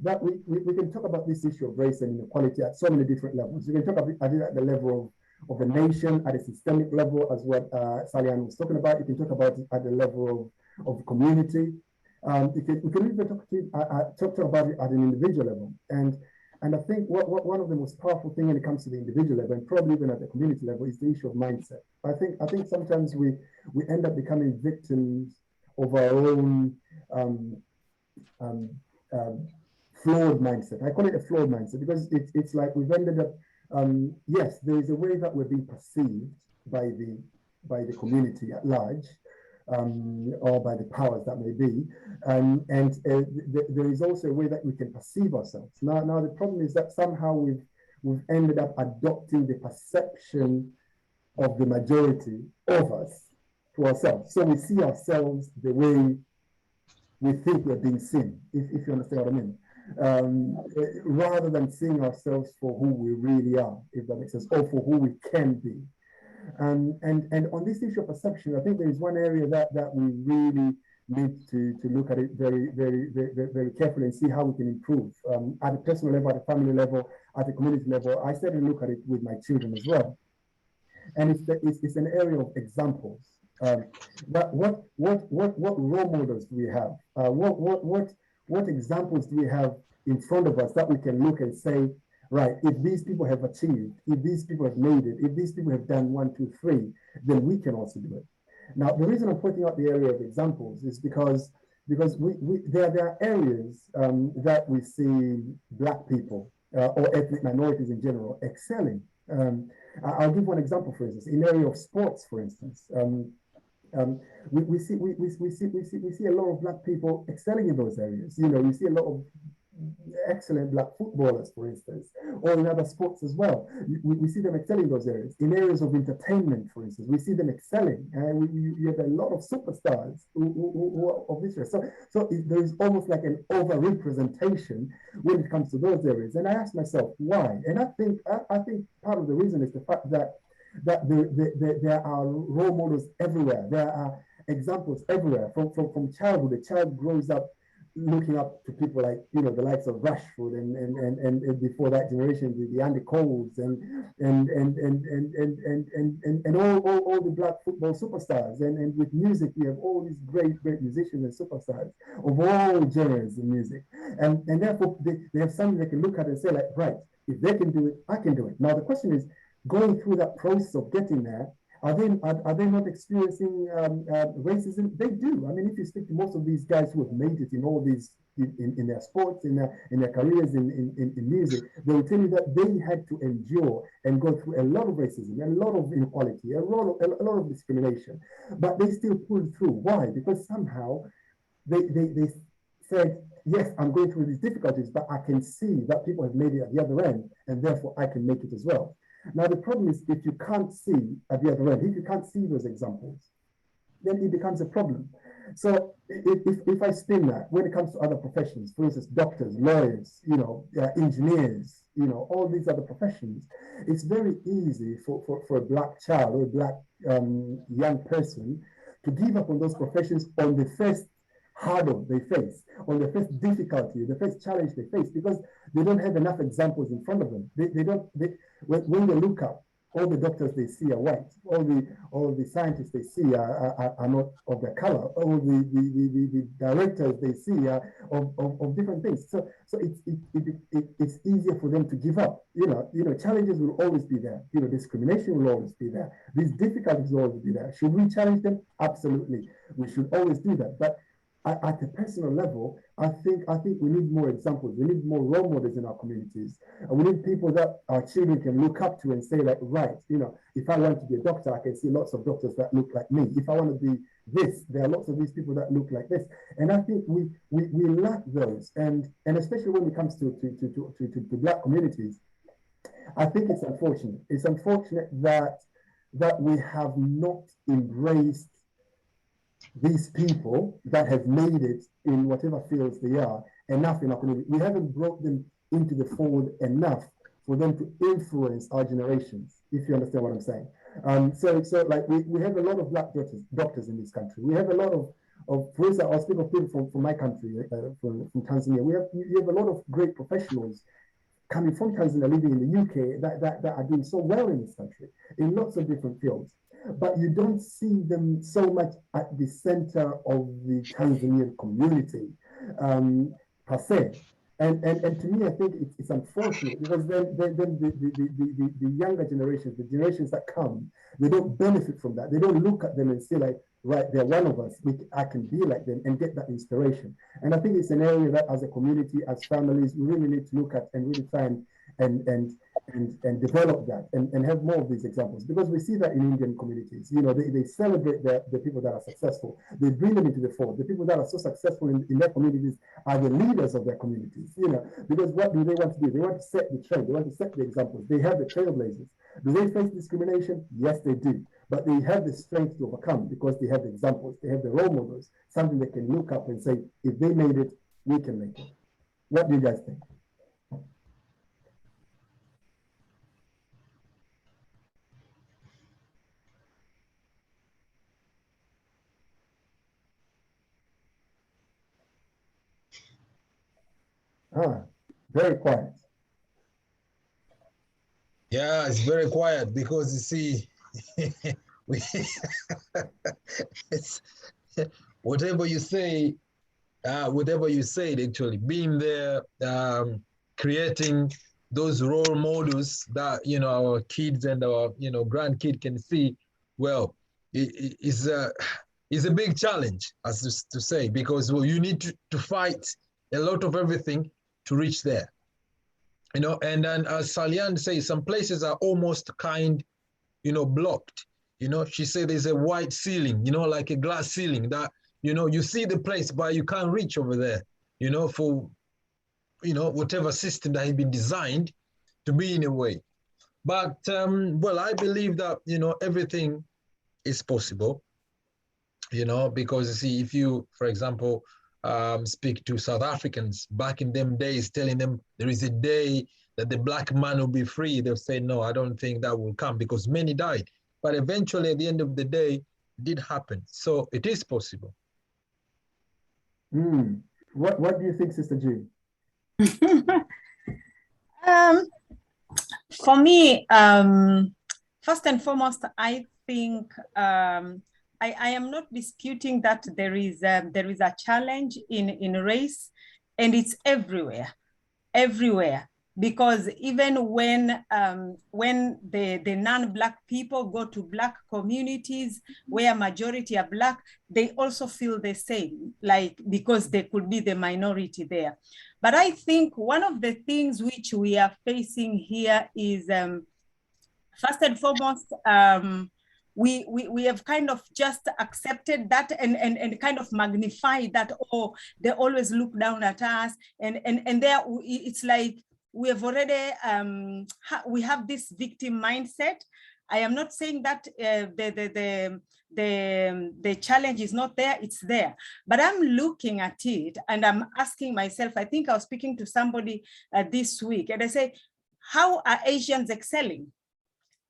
S2: That we can talk about this issue of race and inequality at so many different levels. We can talk about it at the level of the nation, at a systemic level, as what Sally-Ann was talking about. You can talk about it at the level of community. We can even talk about it at an individual level. And I think one of the most powerful things when it comes to the individual level, and probably even at the community level, is the issue of mindset. I think sometimes we end up becoming victims of our own flawed mindset. I call it a flawed mindset because it's like we've ended up, yes, there is a way that we're being perceived by the community at large, or by the powers that may be, and there is also a way that we can perceive ourselves. Now the problem is that somehow we've ended up adopting the perception of the majority of us to ourselves. So we see ourselves the way we think we're being seen, if you understand what I mean. Rather than seeing ourselves for who we really are, if that makes sense, or for who we can be. And on this issue of perception, I think there is one area that we really need to look at it very, very, very, very carefully and see how we can improve at a personal level, at a family level, at a community level. I certainly look at it with my children as well. And it's an area of examples. But what role models do we have? What examples do we have in front of us that we can look and say, right, if these people have achieved, if these people have made it, if these people have done 1, 2, 3, then we can also do it. Now, the reason I'm pointing out the area of examples is because there are areas that we see Black people or ethnic minorities in general excelling. I'll give one example, for instance, in the area of sports, for instance. We see a lot of Black people excelling in those areas. You know, we see a lot of excellent Black footballers, for instance, or in other sports as well. We see them excelling in those areas. In areas of entertainment, for instance, we see them excelling. You have a lot of superstars who are of this race. So there is almost like an over-representation when it comes to those areas. And I ask myself, why? And I think part of the reason is the fact that there are role models everywhere. There are examples everywhere. From childhood, the child grows up looking up to people like, you know, the likes of Rashford and before that generation, the Andy Coles and all the Black football superstars. And with music, we have all these great musicians and superstars of all genres of music. And therefore, they have something they can look at and say, like, right, if they can do it, I can do it. Now, the question is, going through that process of getting there, are they not experiencing racism? They do. I mean, if you speak to most of these guys who have made it in all these, in their sports, in their careers in music, they will tell you that they had to endure and go through a lot of racism, a lot of inequality, a lot of discrimination, but they still pulled through. Why? Because somehow they said, yes, I'm going through these difficulties, but I can see that people have made it at the other end, and therefore I can make it as well. Now, the problem is if you can't see at the other end, if you can't see those examples, then it becomes a problem. So if I spin that, when it comes to other professions, for instance, doctors, lawyers, you know, engineers, you know, all these other professions, it's very easy for a Black child or a Black young person to give up on those professions on the first hurdle they face, on the first difficulty, the first challenge they face, because they don't have enough examples in front of them. When they look up all the doctors they see are white. All the scientists they see are not of their color. All the directors they see are of different things. So it's easier for them to give up. You know, challenges will always be there. You know, discrimination will always be there. These difficulties will always be there. Should we challenge them? Absolutely. We should always do that. But at a personal level, I think we need more examples. We need more role models in our communities. And we need people that our children can look up to and say, like, right, you know, if I want to be a doctor, I can see lots of doctors that look like me. If I want to be this, there are lots of these people that look like this. And I think we lack those. And especially when it comes to Black communities, I think it's unfortunate. It's unfortunate that we have not embraced these people that have made it in whatever fields they are enough in our community. We haven't brought them into the fold enough for them to influence our generations, if you understand what I'm saying. So like we have a lot of Black doctors in this country. We have a lot of for instance, I'll speak of people from my country, from Tanzania. You have a lot of great professionals coming from Tanzania, living in the UK, that are doing so well in this country, in lots of different fields. But you don't see them so much at the center of the Tanzanian community, per se. And to me, I think it's unfortunate, because then the younger generations, the generations that come, they don't benefit from that. They don't look at them and say, like, right, they're one of us, I can be like them, and get that inspiration. And I think it's an area that as a community, as families, we really need to look at and really try and develop that and have more of these examples, because we see that in Indian communities. You know, they celebrate the people that are successful. They bring them into the fold. The people that are so successful in their communities are the leaders of their communities, you know, because what do they want to do? They want to set the trend. They want to set the examples. They have the trailblazers. Do they face discrimination? Yes, they do. But they have the strength to overcome, because they have the examples. They have the role models, something they can look up and say, if they made it, we can make it. What do you guys think? Very quiet.
S4: Yeah, it's very quiet, because you see, it's whatever you say, actually being there, creating those role models that, you know, our kids and our, you know, grandkid can see. Well, it's a big challenge, as to say, because, well, you need to fight a lot of everything to reach there, you know. And then, as Salian says, some places are almost you know, blocked. You know, she said there's a white ceiling, you know, like a glass ceiling that, you know, you see the place, but you can't reach over there, you know, for, you know, whatever system that has been designed to be in a way. But, well, I believe that, you know, everything is possible, you know, because, you see, if you, for example, speak to South Africans back in them days, telling them there is a day that the Black man will be free, they'll say, no, I don't think that will come, because many died. But eventually, at the end of the day, it did happen. So it is possible.
S2: What do you think, Sister Jean?
S6: For me, first and foremost, I think I am not disputing that there is a challenge in race, and it's everywhere. Because even when the non-Black people go to Black communities where majority are Black, they also feel the same, like, because they could be the minority there. But I think one of the things which we are facing here is, first and foremost, we have kind of just accepted that and kind of magnified that, oh, they always look down at us, and there it's like, we have already, we have this victim mindset. I am not saying that the challenge is not there, it's there. But I'm looking at it and I'm asking myself, I think I was speaking to somebody this week, and I say, how are Asians excelling?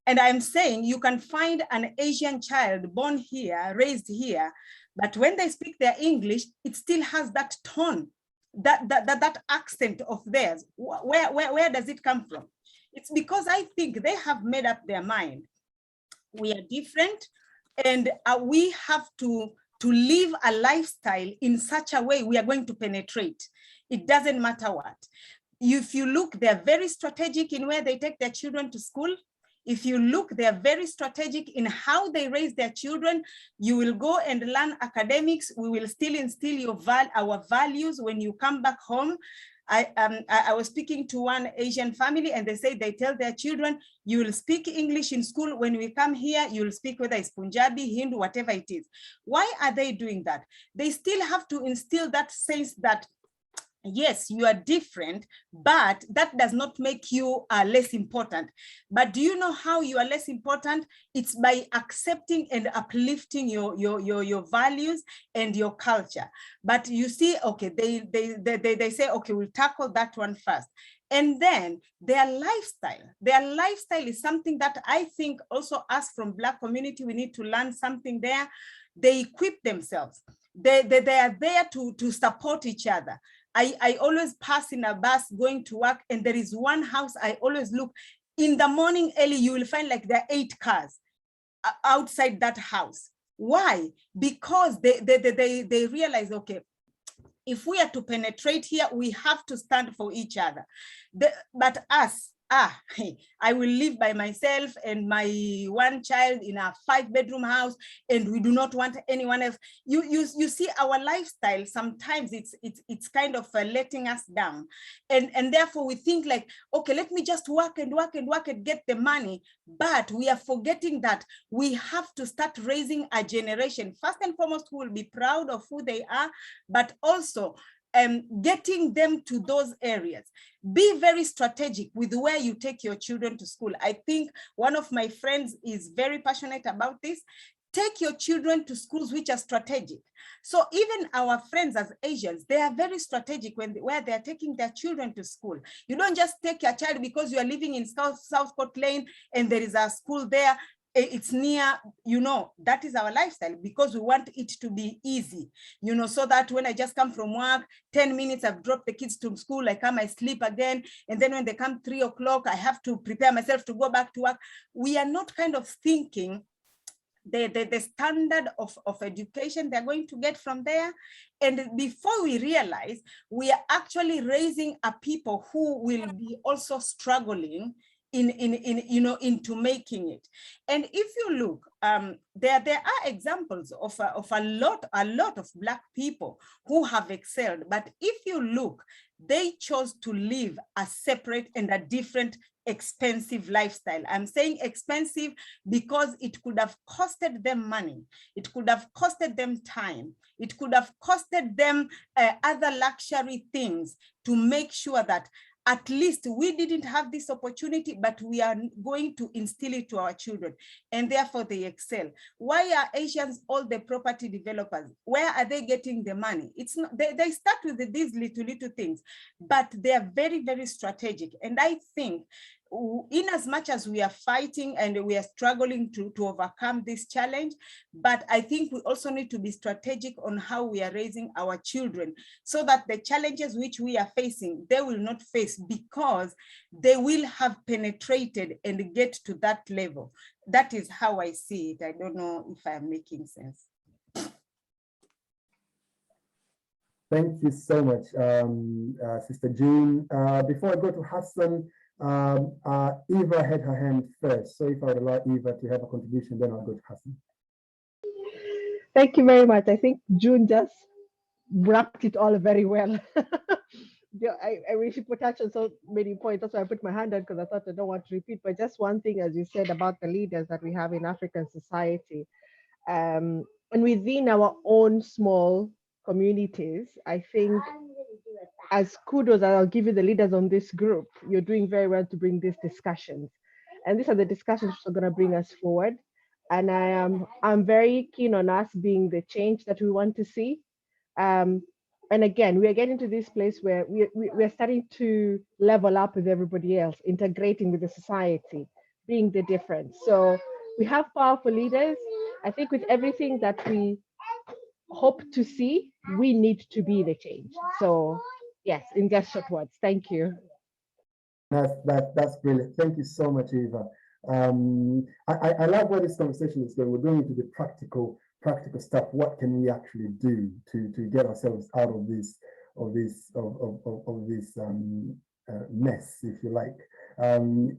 S6: And I'm saying you can find an Asian child born here, raised here, but when they speak their English, it still has that tone, that accent of theirs. Where does it come from? It's because I think they have made up their mind. We are different, and we have to live a lifestyle in such a way we are going to penetrate. It doesn't matter what. If you look, they're very strategic in where they take their children to school. If you look, they are very strategic in how they raise their children. You will go and learn academics. We will still instill our values when you come back home. I was speaking to one Asian family, and they say they tell their children, you will speak English in school. When we come here, you will speak whether it's Punjabi, Hindu, whatever it is. Why are they doing that? They still have to instill that sense that, yes, you are different, but that does not make you less important. But do you know how you are less important? It's by accepting and uplifting your values and your culture. But you see, okay, they say, okay, we'll tackle that one first. And then their lifestyle is something that I think also us from Black community, we need to learn something there. They equip themselves. They are there to support each other. I always pass in a bus going to work, and there is one house I always look. In the morning early, you will find like there are 8 cars outside that house. Why? Because they realize, okay, if we are to penetrate here, we have to stand for each other. But us, I will live by myself and my one child in a 5-bedroom house, and we do not want anyone else. You see, our lifestyle sometimes it's kind of letting us down, and therefore we think like, okay, let me just work and get the money. But we are forgetting that we have to start raising a generation, first and foremost, who will be proud of who they are, but also getting them to those areas. Be very strategic with where you take your children to school. I think one of my friends is very passionate about this. Take your children to schools which are strategic. So even our friends as Asians, they are very strategic where they are taking their children to school. You don't just take your child because you are living in South Court Lane and there is a school there. It's near, that is our lifestyle, because we want it to be easy, so that when I just come from work, 10 minutes, I've dropped the kids to school, I come, I sleep again. And then when they come 3 o'clock, I have to prepare myself to go back to work. We are not kind of thinking the standard of education they're going to get from there. And before we realize, we are actually raising a people who will be also struggling into making it. And if you look, there are examples of a lot of Black people who have excelled. But if you look, they chose to live a separate and a different expensive lifestyle. I'm saying expensive because it could have costed them money. It could have costed them time. It could have costed them other luxury things to make sure that at least we didn't have this opportunity, but we are going to instill it to our children, and therefore they excel. Why are Asians all the property developers? Where are they getting the money? It's not, they start with these little things, but they are very, very strategic. And I think in as much as we are fighting and we are struggling to overcome this challenge, but I think we also need to be strategic on how we are raising our children, so that the challenges which we are facing, they will not face, because they will have penetrated and get to that level. That is how I see it. I don't know if I'm making sense.
S2: Thank you so much, Sister June. Before I go to Hassan, Eva had her hand first. So if I would allow Eva to have a contribution, then I'll go to Hassan.
S7: Thank you very much. I think June just wrapped it all very well. I really put touch on so many points. That's why I put my hand on, because I thought I don't want to repeat. But just one thing, as you said, about the leaders that we have in African society, and within our own small communities, I think as kudos I'll give you, the leaders on this group, you're doing very well to bring these discussions. And these are the discussions which are going to bring us forward. And I'm very keen on us being the change that we want to see. And again, we are getting to this place where we're starting to level up with everybody else, integrating with the society, being the difference. So we have powerful leaders. I think with everything that we hope to see, we need to be the change. So yes, in just short words, thank you.
S2: That's brilliant. Thank you so much, Eva. I love where this conversation is going. We're going into the practical stuff. What can we actually do to get ourselves out of this mess, if you like?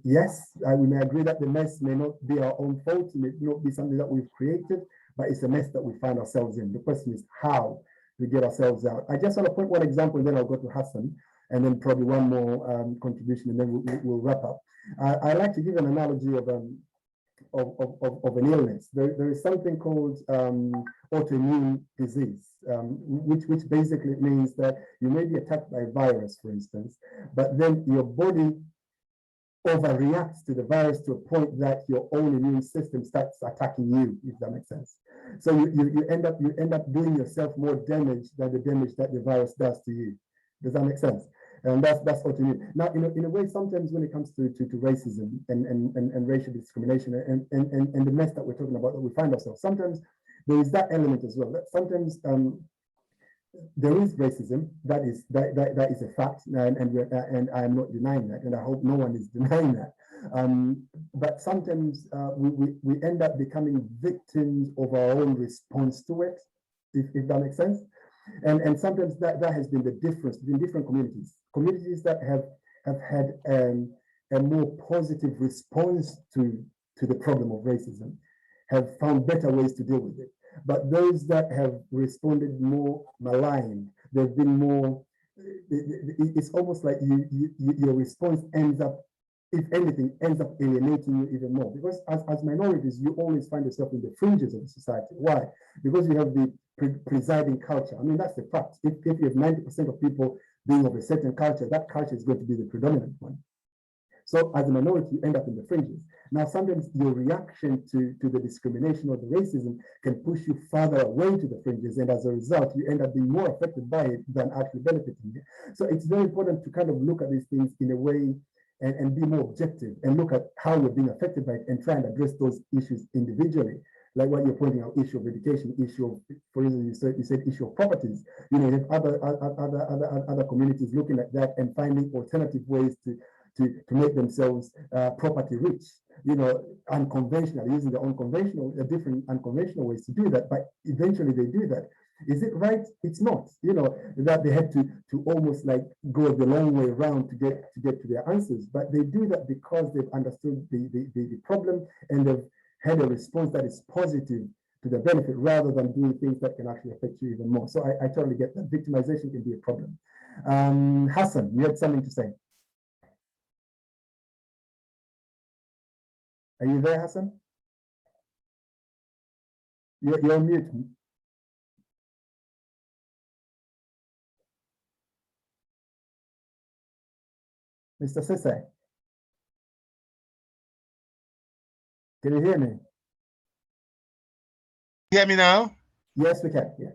S2: Yes, we may agree that the mess may not be our own fault. It may not be something that we've created, but it's a mess that we find ourselves in. The question is how we get ourselves out. I just want to point one example, and then I'll go to Hassan, and then probably one more contribution, and then we'll wrap up. I like to give an analogy of an illness. There is something called autoimmune disease, which basically means that you may be attacked by a virus, for instance, but then your body overreacts to the virus to a point that your own immune system starts attacking you, if that makes sense. So you end up doing yourself more damage than the damage that the virus does to you. Does that make sense? And that's autoimmune. Now, in a way, sometimes when it comes to racism and racial discrimination and the mess that we're talking about that we find ourselves, sometimes there is that element as well. That sometimes there is racism. That is a fact, and I am not denying that, and I hope no one is denying that. But sometimes we end up becoming victims of our own response to it, if that makes sense. And sometimes that has been the difference between different communities that have had a more positive response to the problem of racism, have found better ways to deal with it. But those that have responded more maligned, they've been more, it's almost like your response ends up, if anything, ends up alienating you even more. Because as minorities, you always find yourself in the fringes of the society. Why? Because you have the presiding culture. I mean, that's the fact. If you have 90% of people being of a certain culture, that culture is going to be the predominant one. So as a minority, you end up in the fringes. Now, sometimes your reaction to the discrimination or the racism can push you further away to the fringes. And as a result, you end up being more affected by it than actually benefiting you. So it's very important to kind of look at these things in a way and be more objective and look at how you're being affected by it and try and address those issues individually. Like what you're pointing out, issue of education, issue of, for instance, you said issue of properties. You know, you have other communities looking at that and finding alternative ways to make themselves property rich, you know, unconventional, using their own different unconventional ways to do that, but eventually they do that. Is it right? It's not, you know, that they had to almost like go the long way around to get to their answers, but they do that because they've understood the problem and they've had a response that is positive to their benefit rather than doing things that can actually affect you even more. So I totally get that. Victimization can be a problem. Hassan, you had something to say. Are you there, Hassan? You're on mute. Mr. Sese, can you hear me?
S3: Hear me now?
S2: Yes, we can. Yes.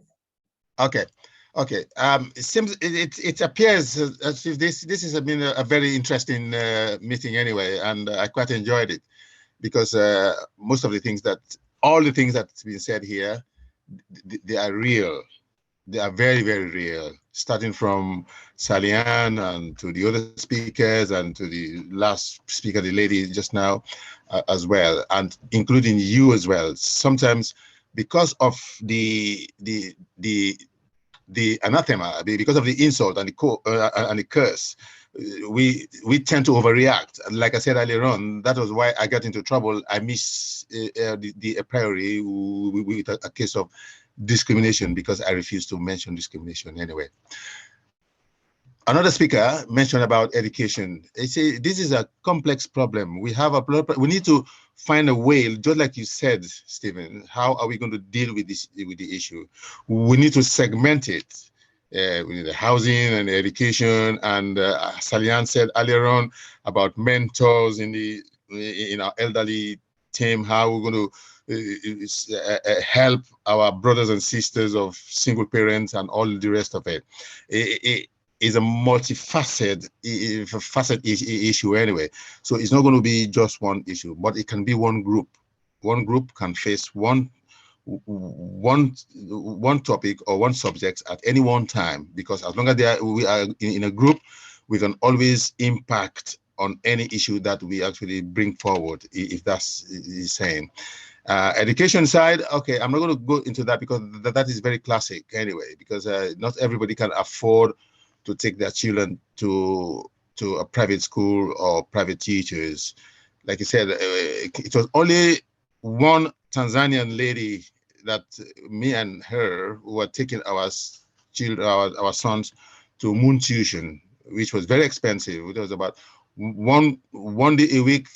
S3: Okay. It seems it appears as if this has been a very interesting meeting anyway, and I quite enjoyed it because most of the things all the things that's been said here, they are real. They are very, very real, starting from Salian and to the other speakers and to the last speaker, the lady just now as well, and including you as well. Sometimes because of the anathema, because of the insult and the curse, we tend to overreact. Like I said earlier on, that was why I got into trouble. I missed the a priori with a case of discrimination because I refused to mention discrimination anyway. Another speaker mentioned about education. They say this is a complex problem. We need to find a way, just like you said, Stephen. How are we going to deal with the issue? We need to segment it. We need the housing and the education, and Salian said earlier on about mentors in our elderly team. How we're going to help our brothers and sisters of single parents and all the rest of it. It is a multifaceted issue anyway. So it's not going to be just one issue, but it can be one group. One group can face one topic or one subject at any one time, because as long as we are in a group, we can always impact on any issue that we actually bring forward, if that's he's saying. Education side, okay, I'm not going to go into that because that is very classic anyway, because not everybody can afford to take their children to a private school or private teachers. Like you said, it was only one Tanzanian lady that me and her were taking our children, our sons to moon tuition, which was very expensive. It was about one day a week,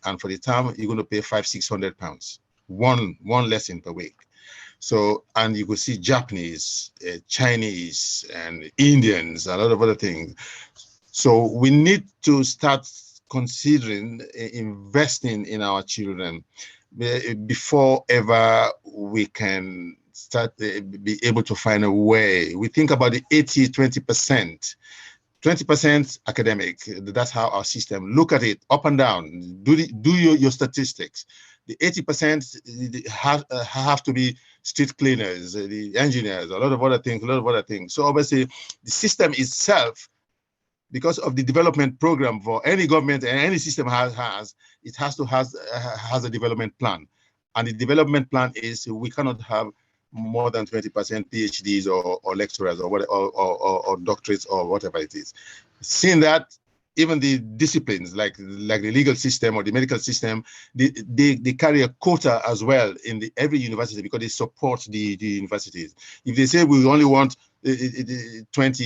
S3: and for the term you're going to pay £500-600 one lesson per week. So, and you could see Japanese, Chinese, and Indians, a lot of other things. So we need to start considering investing in our children before ever we can start be able to find a way. We think about the 80-20%. 20% academic. That's how our system look at it up and down. Do your statistics. The 80% have to be street cleaners, the engineers, a lot of other things. So obviously, the system itself, because of the development program for any government and any system has a development plan, and the development plan is we cannot have more than 20% PhDs or lecturers or doctorates or whatever it is. Seeing that, even the disciplines like the legal system or the medical system, they carry a quota as well in every university because they support the universities. If they say we only want 20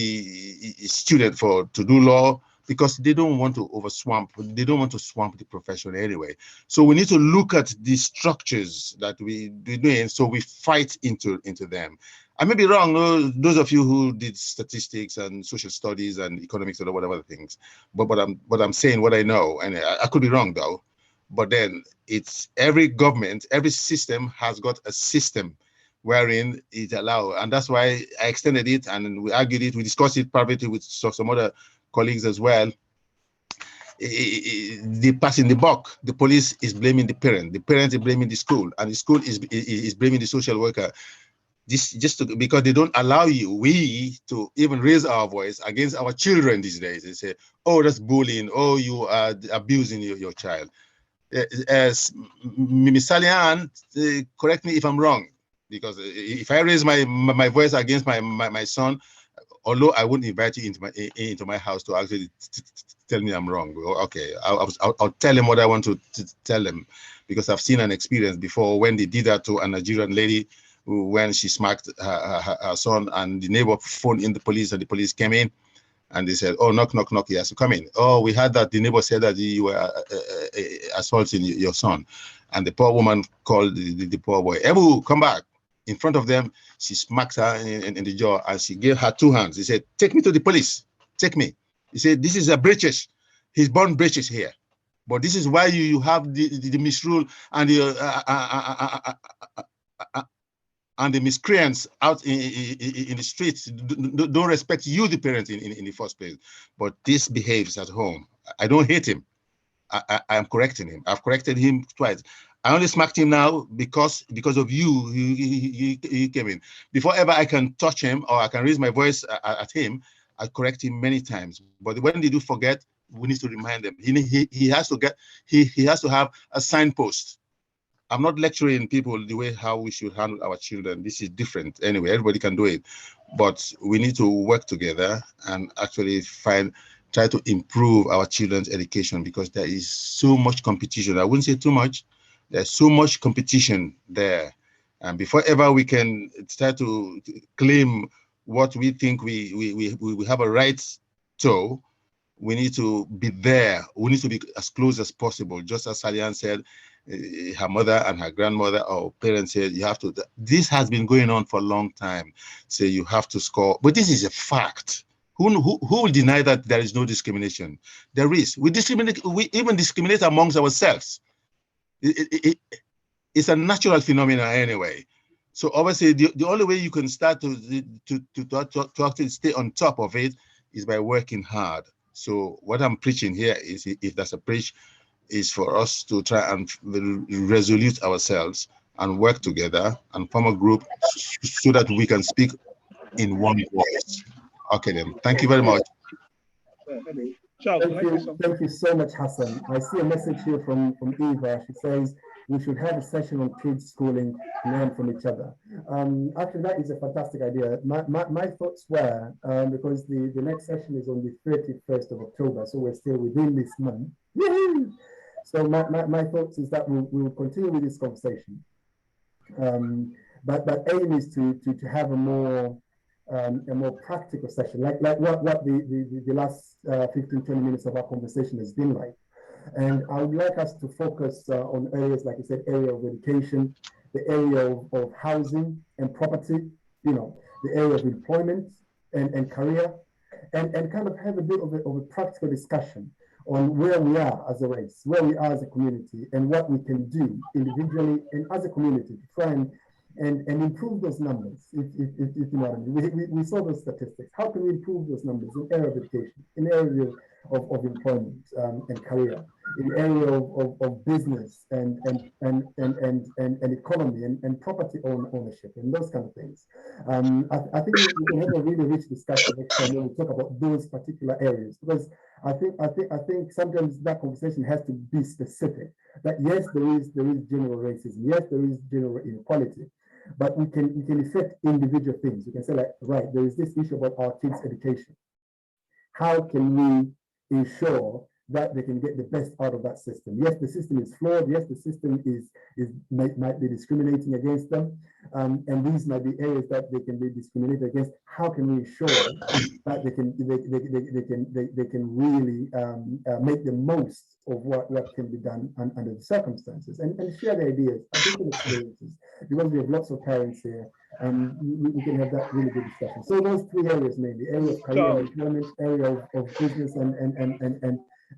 S3: students to do law, because they don't want to swamp the profession anyway. So we need to look at the structures that we're doing, so we fight into them. I may be wrong, those of you who did statistics and social studies and economics or whatever things, but I'm saying what I know, and I could be wrong though. But then it's every government, every system has got a system wherein it allows, and that's why I extended it and we argued it, we discussed it privately with some other colleagues as well. They pass in the buck. The police is blaming the parent is blaming the school, and the school is blaming the social worker. This because they don't allow we to even raise our voice against our children these days. They say, oh, that's bullying, oh, you are abusing your child. As Ms. Salian, correct me if I'm wrong, because if I raise my voice against my son, although I wouldn't invite you into my house to actually tell me I'm wrong. Okay, I'll tell him what I want to tell them, because I've seen an experience before when they did that to a Nigerian lady when she smacked her son, and the neighbor phoned in the police, and the police came in, and they said, oh, knock, knock, knock, he has to come in. Oh, we had that. The neighbor said that you were assaulting your son. And the poor woman called the poor boy, Ebu, come back. In front of them, she smacked her in the jaw, and she gave her 2 hands. He said, take me to the police. Take me. He said, this is a breaches. He's born breaches here. But this is why you have the misrule and the miscreants out in the streets don't respect you, the parent, in the first place. But this behaves at home. I don't hate him. I am correcting him. I've corrected him twice. I only smacked him now because of you. He came in. Before ever I can touch him or I can raise my voice at him, I correct him many times. But when they do forget, we need to remind them. He has to have a signpost. I'm not lecturing people the way how we should handle our children. This is different. Anyway, everybody can do it, but we need to work together and actually try to improve our children's education, because there is so much competition. I wouldn't say too much. There's so much competition there. And before ever we can start to claim what we think we have a right to, we need to be there. We need to be as close as possible. Just as Salian said, her mother and her grandmother or parents said, you have to, this has been going on for a long time. Say you have to score, but this is a fact. Who will deny that there is no discrimination? There is. We even discriminate amongst ourselves. It's a natural phenomenon anyway. So obviously the only way you can start to actually stay on top of it is by working hard. So what I'm preaching here is, if that's a preach, is for us to try and resolute ourselves and work together and form a group so that we can speak in one voice. Okay then, thank you very much.
S8: Charles, can I say something?
S2: Thank you so much, Hassan. I see a message here from Eva. She says we should have a session on kids schooling, learn from each other. Actually, that is a fantastic idea. My thoughts were, because the next session is on the 31st of October, so we're still within this month. Woo-hoo! So my thoughts is that we'll continue with this conversation. But aim is to have a more practical session, like what the last 15-20 minutes of our conversation has been like. And I would like us to focus on areas, like I said, area of education, the area of housing and property, you know, the area of employment and career, and kind of have a bit of a practical discussion on where we are as a race, where we are as a community, and what we can do individually and as a community to try and improve those numbers, if you know what I mean. We saw those statistics. How can we improve those numbers in area of education, in area of employment and career, in area of business and economy and property ownership and those kind of things. I think we can have a really rich discussion next time when we talk about those particular areas, because I think sometimes that conversation has to be specific. That yes, there is general racism, yes, there is general inequality, but we can affect individual things. We can say, like, right, there is this issue about our kids' education. How can we ensure that they can get the best out of that system? Yes, the system is flawed. Yes, the system might be discriminating against them, and these might be areas that they can be discriminated against. How can we ensure that they can really make the most of what can be done under the circumstances, and share the ideas, different experiences, because we have lots of parents here, and we can have that really good discussion. So those three areas mainly: area of career and employment, area of business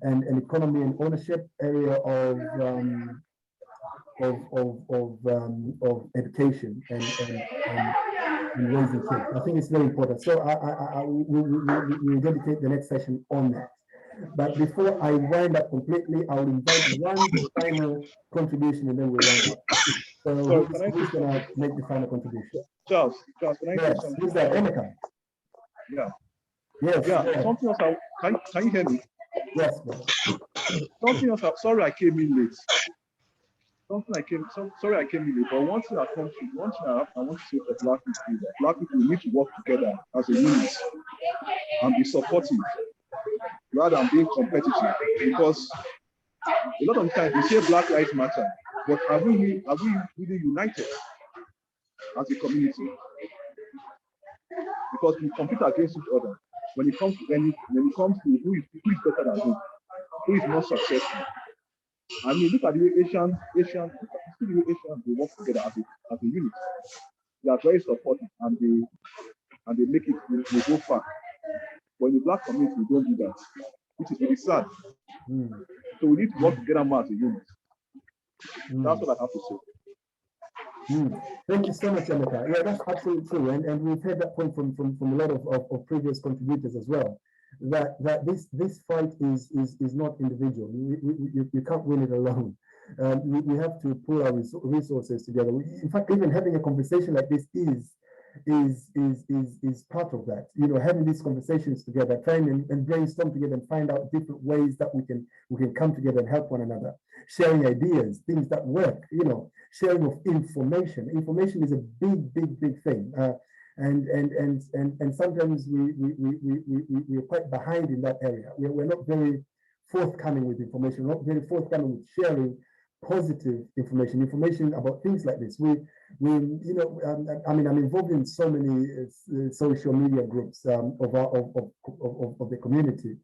S2: and economy and ownership, area of education and raising kids. I think it's very important. So we dedicate the next session on that. But before I wind up completely, I'll invite one final contribution and then we'll wind up. So who's going to make the final contribution?
S8: Charles, can I say something?
S2: Who's that? Emeka?
S8: Yeah.
S2: Yes.
S8: Yeah. Something else. Can you hear me?
S2: Yes, bro.
S8: Something else. Sorry, I came in late. Sorry, I came in late. But one thing I want to say for Black people is that Black people need to work together as a unit and be supportive rather than being competitive. Because a lot of times we say Black Lives Matter, but are we really united as a community? Because we compete against each other when it comes to who is better than who is more successful. I mean, look at the way Asians they work together as a unit. They are very supportive and they make it they go far. But in the Black community, we don't do that, which is really sad. So we need to work together more as a unit. That's what I have to say.
S2: Thank you so much, Emeka. Yeah, that's absolutely true, and we've heard that point from a lot of previous contributors as well. That this fight is not individual. You can't win it alone. We have to pull our resources together. In fact, even having a conversation like this is part of that. You know, having these conversations together, trying and brainstorm together and find out different ways that we can come together and help one another. Sharing ideas, things that work. You know, sharing of information. Information is a big thing. And sometimes we're quite behind in that area. We're not very forthcoming with information, not very forthcoming with sharing positive information about things like this. I'm involved in so many social media groups of the community.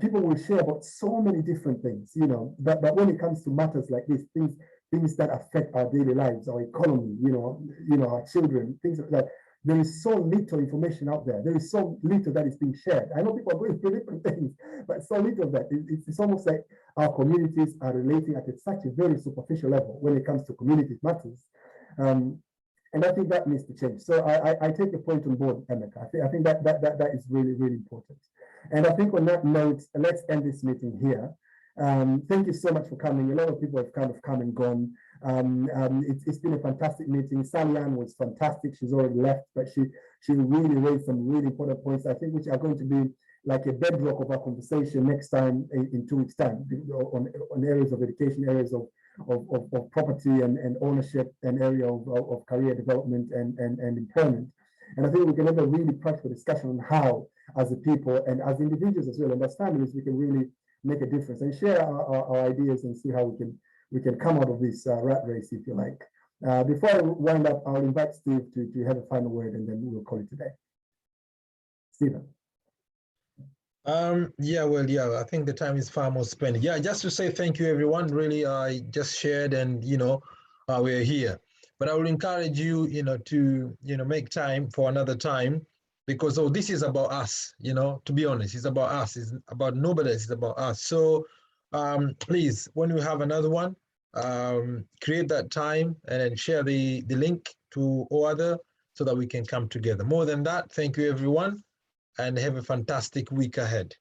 S2: People will share about so many different things, you know, but when it comes to matters like this, things that affect our daily lives, our economy, you know, our children, things like that. There is so little information out there. There is so little that is being shared. I know people are going through different things, but so little of that. It's almost like our communities are relating at such a very superficial level when it comes to community matters. And I think that needs to change. So I take the point on board, Emeka. I think that is really, really important. And I think on that note, let's end this meeting here. Thank you so much for coming. A lot of people have kind of come and gone. It's been a fantastic meeting. Salian was fantastic. She's already left, but she really raised some really important points, I think, which are going to be like a bedrock of our conversation next time in 2 weeks' time on areas of education, areas of property and ownership, and area of career development and employment. And I think we can have a really practical discussion on how, as a people and as individuals as well, and as families, we can really make a difference and share our ideas and see how we can come out of this rat race, if you like. Before I wind up, I'll invite Steve to have a final word, and then we'll call it today. Stephen.
S4: Yeah, I think the time is far more spent. Yeah, just to say thank you, everyone. Really, I just shared, and we're here. But I will encourage you, to make time for another time, because this is about us. To be honest, it's about us. It's about nobody else. It's about us. So please, when you have another one, create that time and then share the link to all other, so that we can come together. More than that, thank you, everyone, and have a fantastic week ahead.